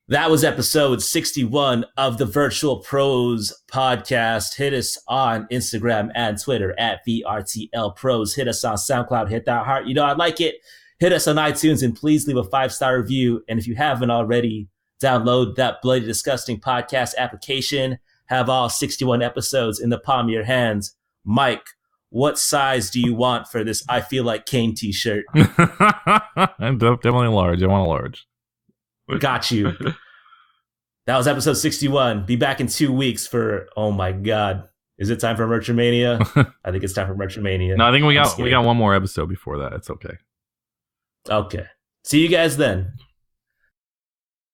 That was episode 61 of the Virtual Pros podcast. Hit us on Instagram and Twitter at VRTL Pros. Hit us on SoundCloud. Hit that heart. You know, I like it. Hit us on iTunes and please leave a 5-star review. And if you haven't already, download that Bloody Disgusting podcast application. Have all 61 episodes in the palm of your hands. Mike, what size do you want for this I Feel Like Kane t-shirt? I'm definitely large. I want a large. Got you. That was episode 61. Be back in 2 weeks for, oh my God. Is it time for Merchamania? I think it's time for Merchamania. No, I think we got one more episode before that. It's okay. Okay. See you guys then.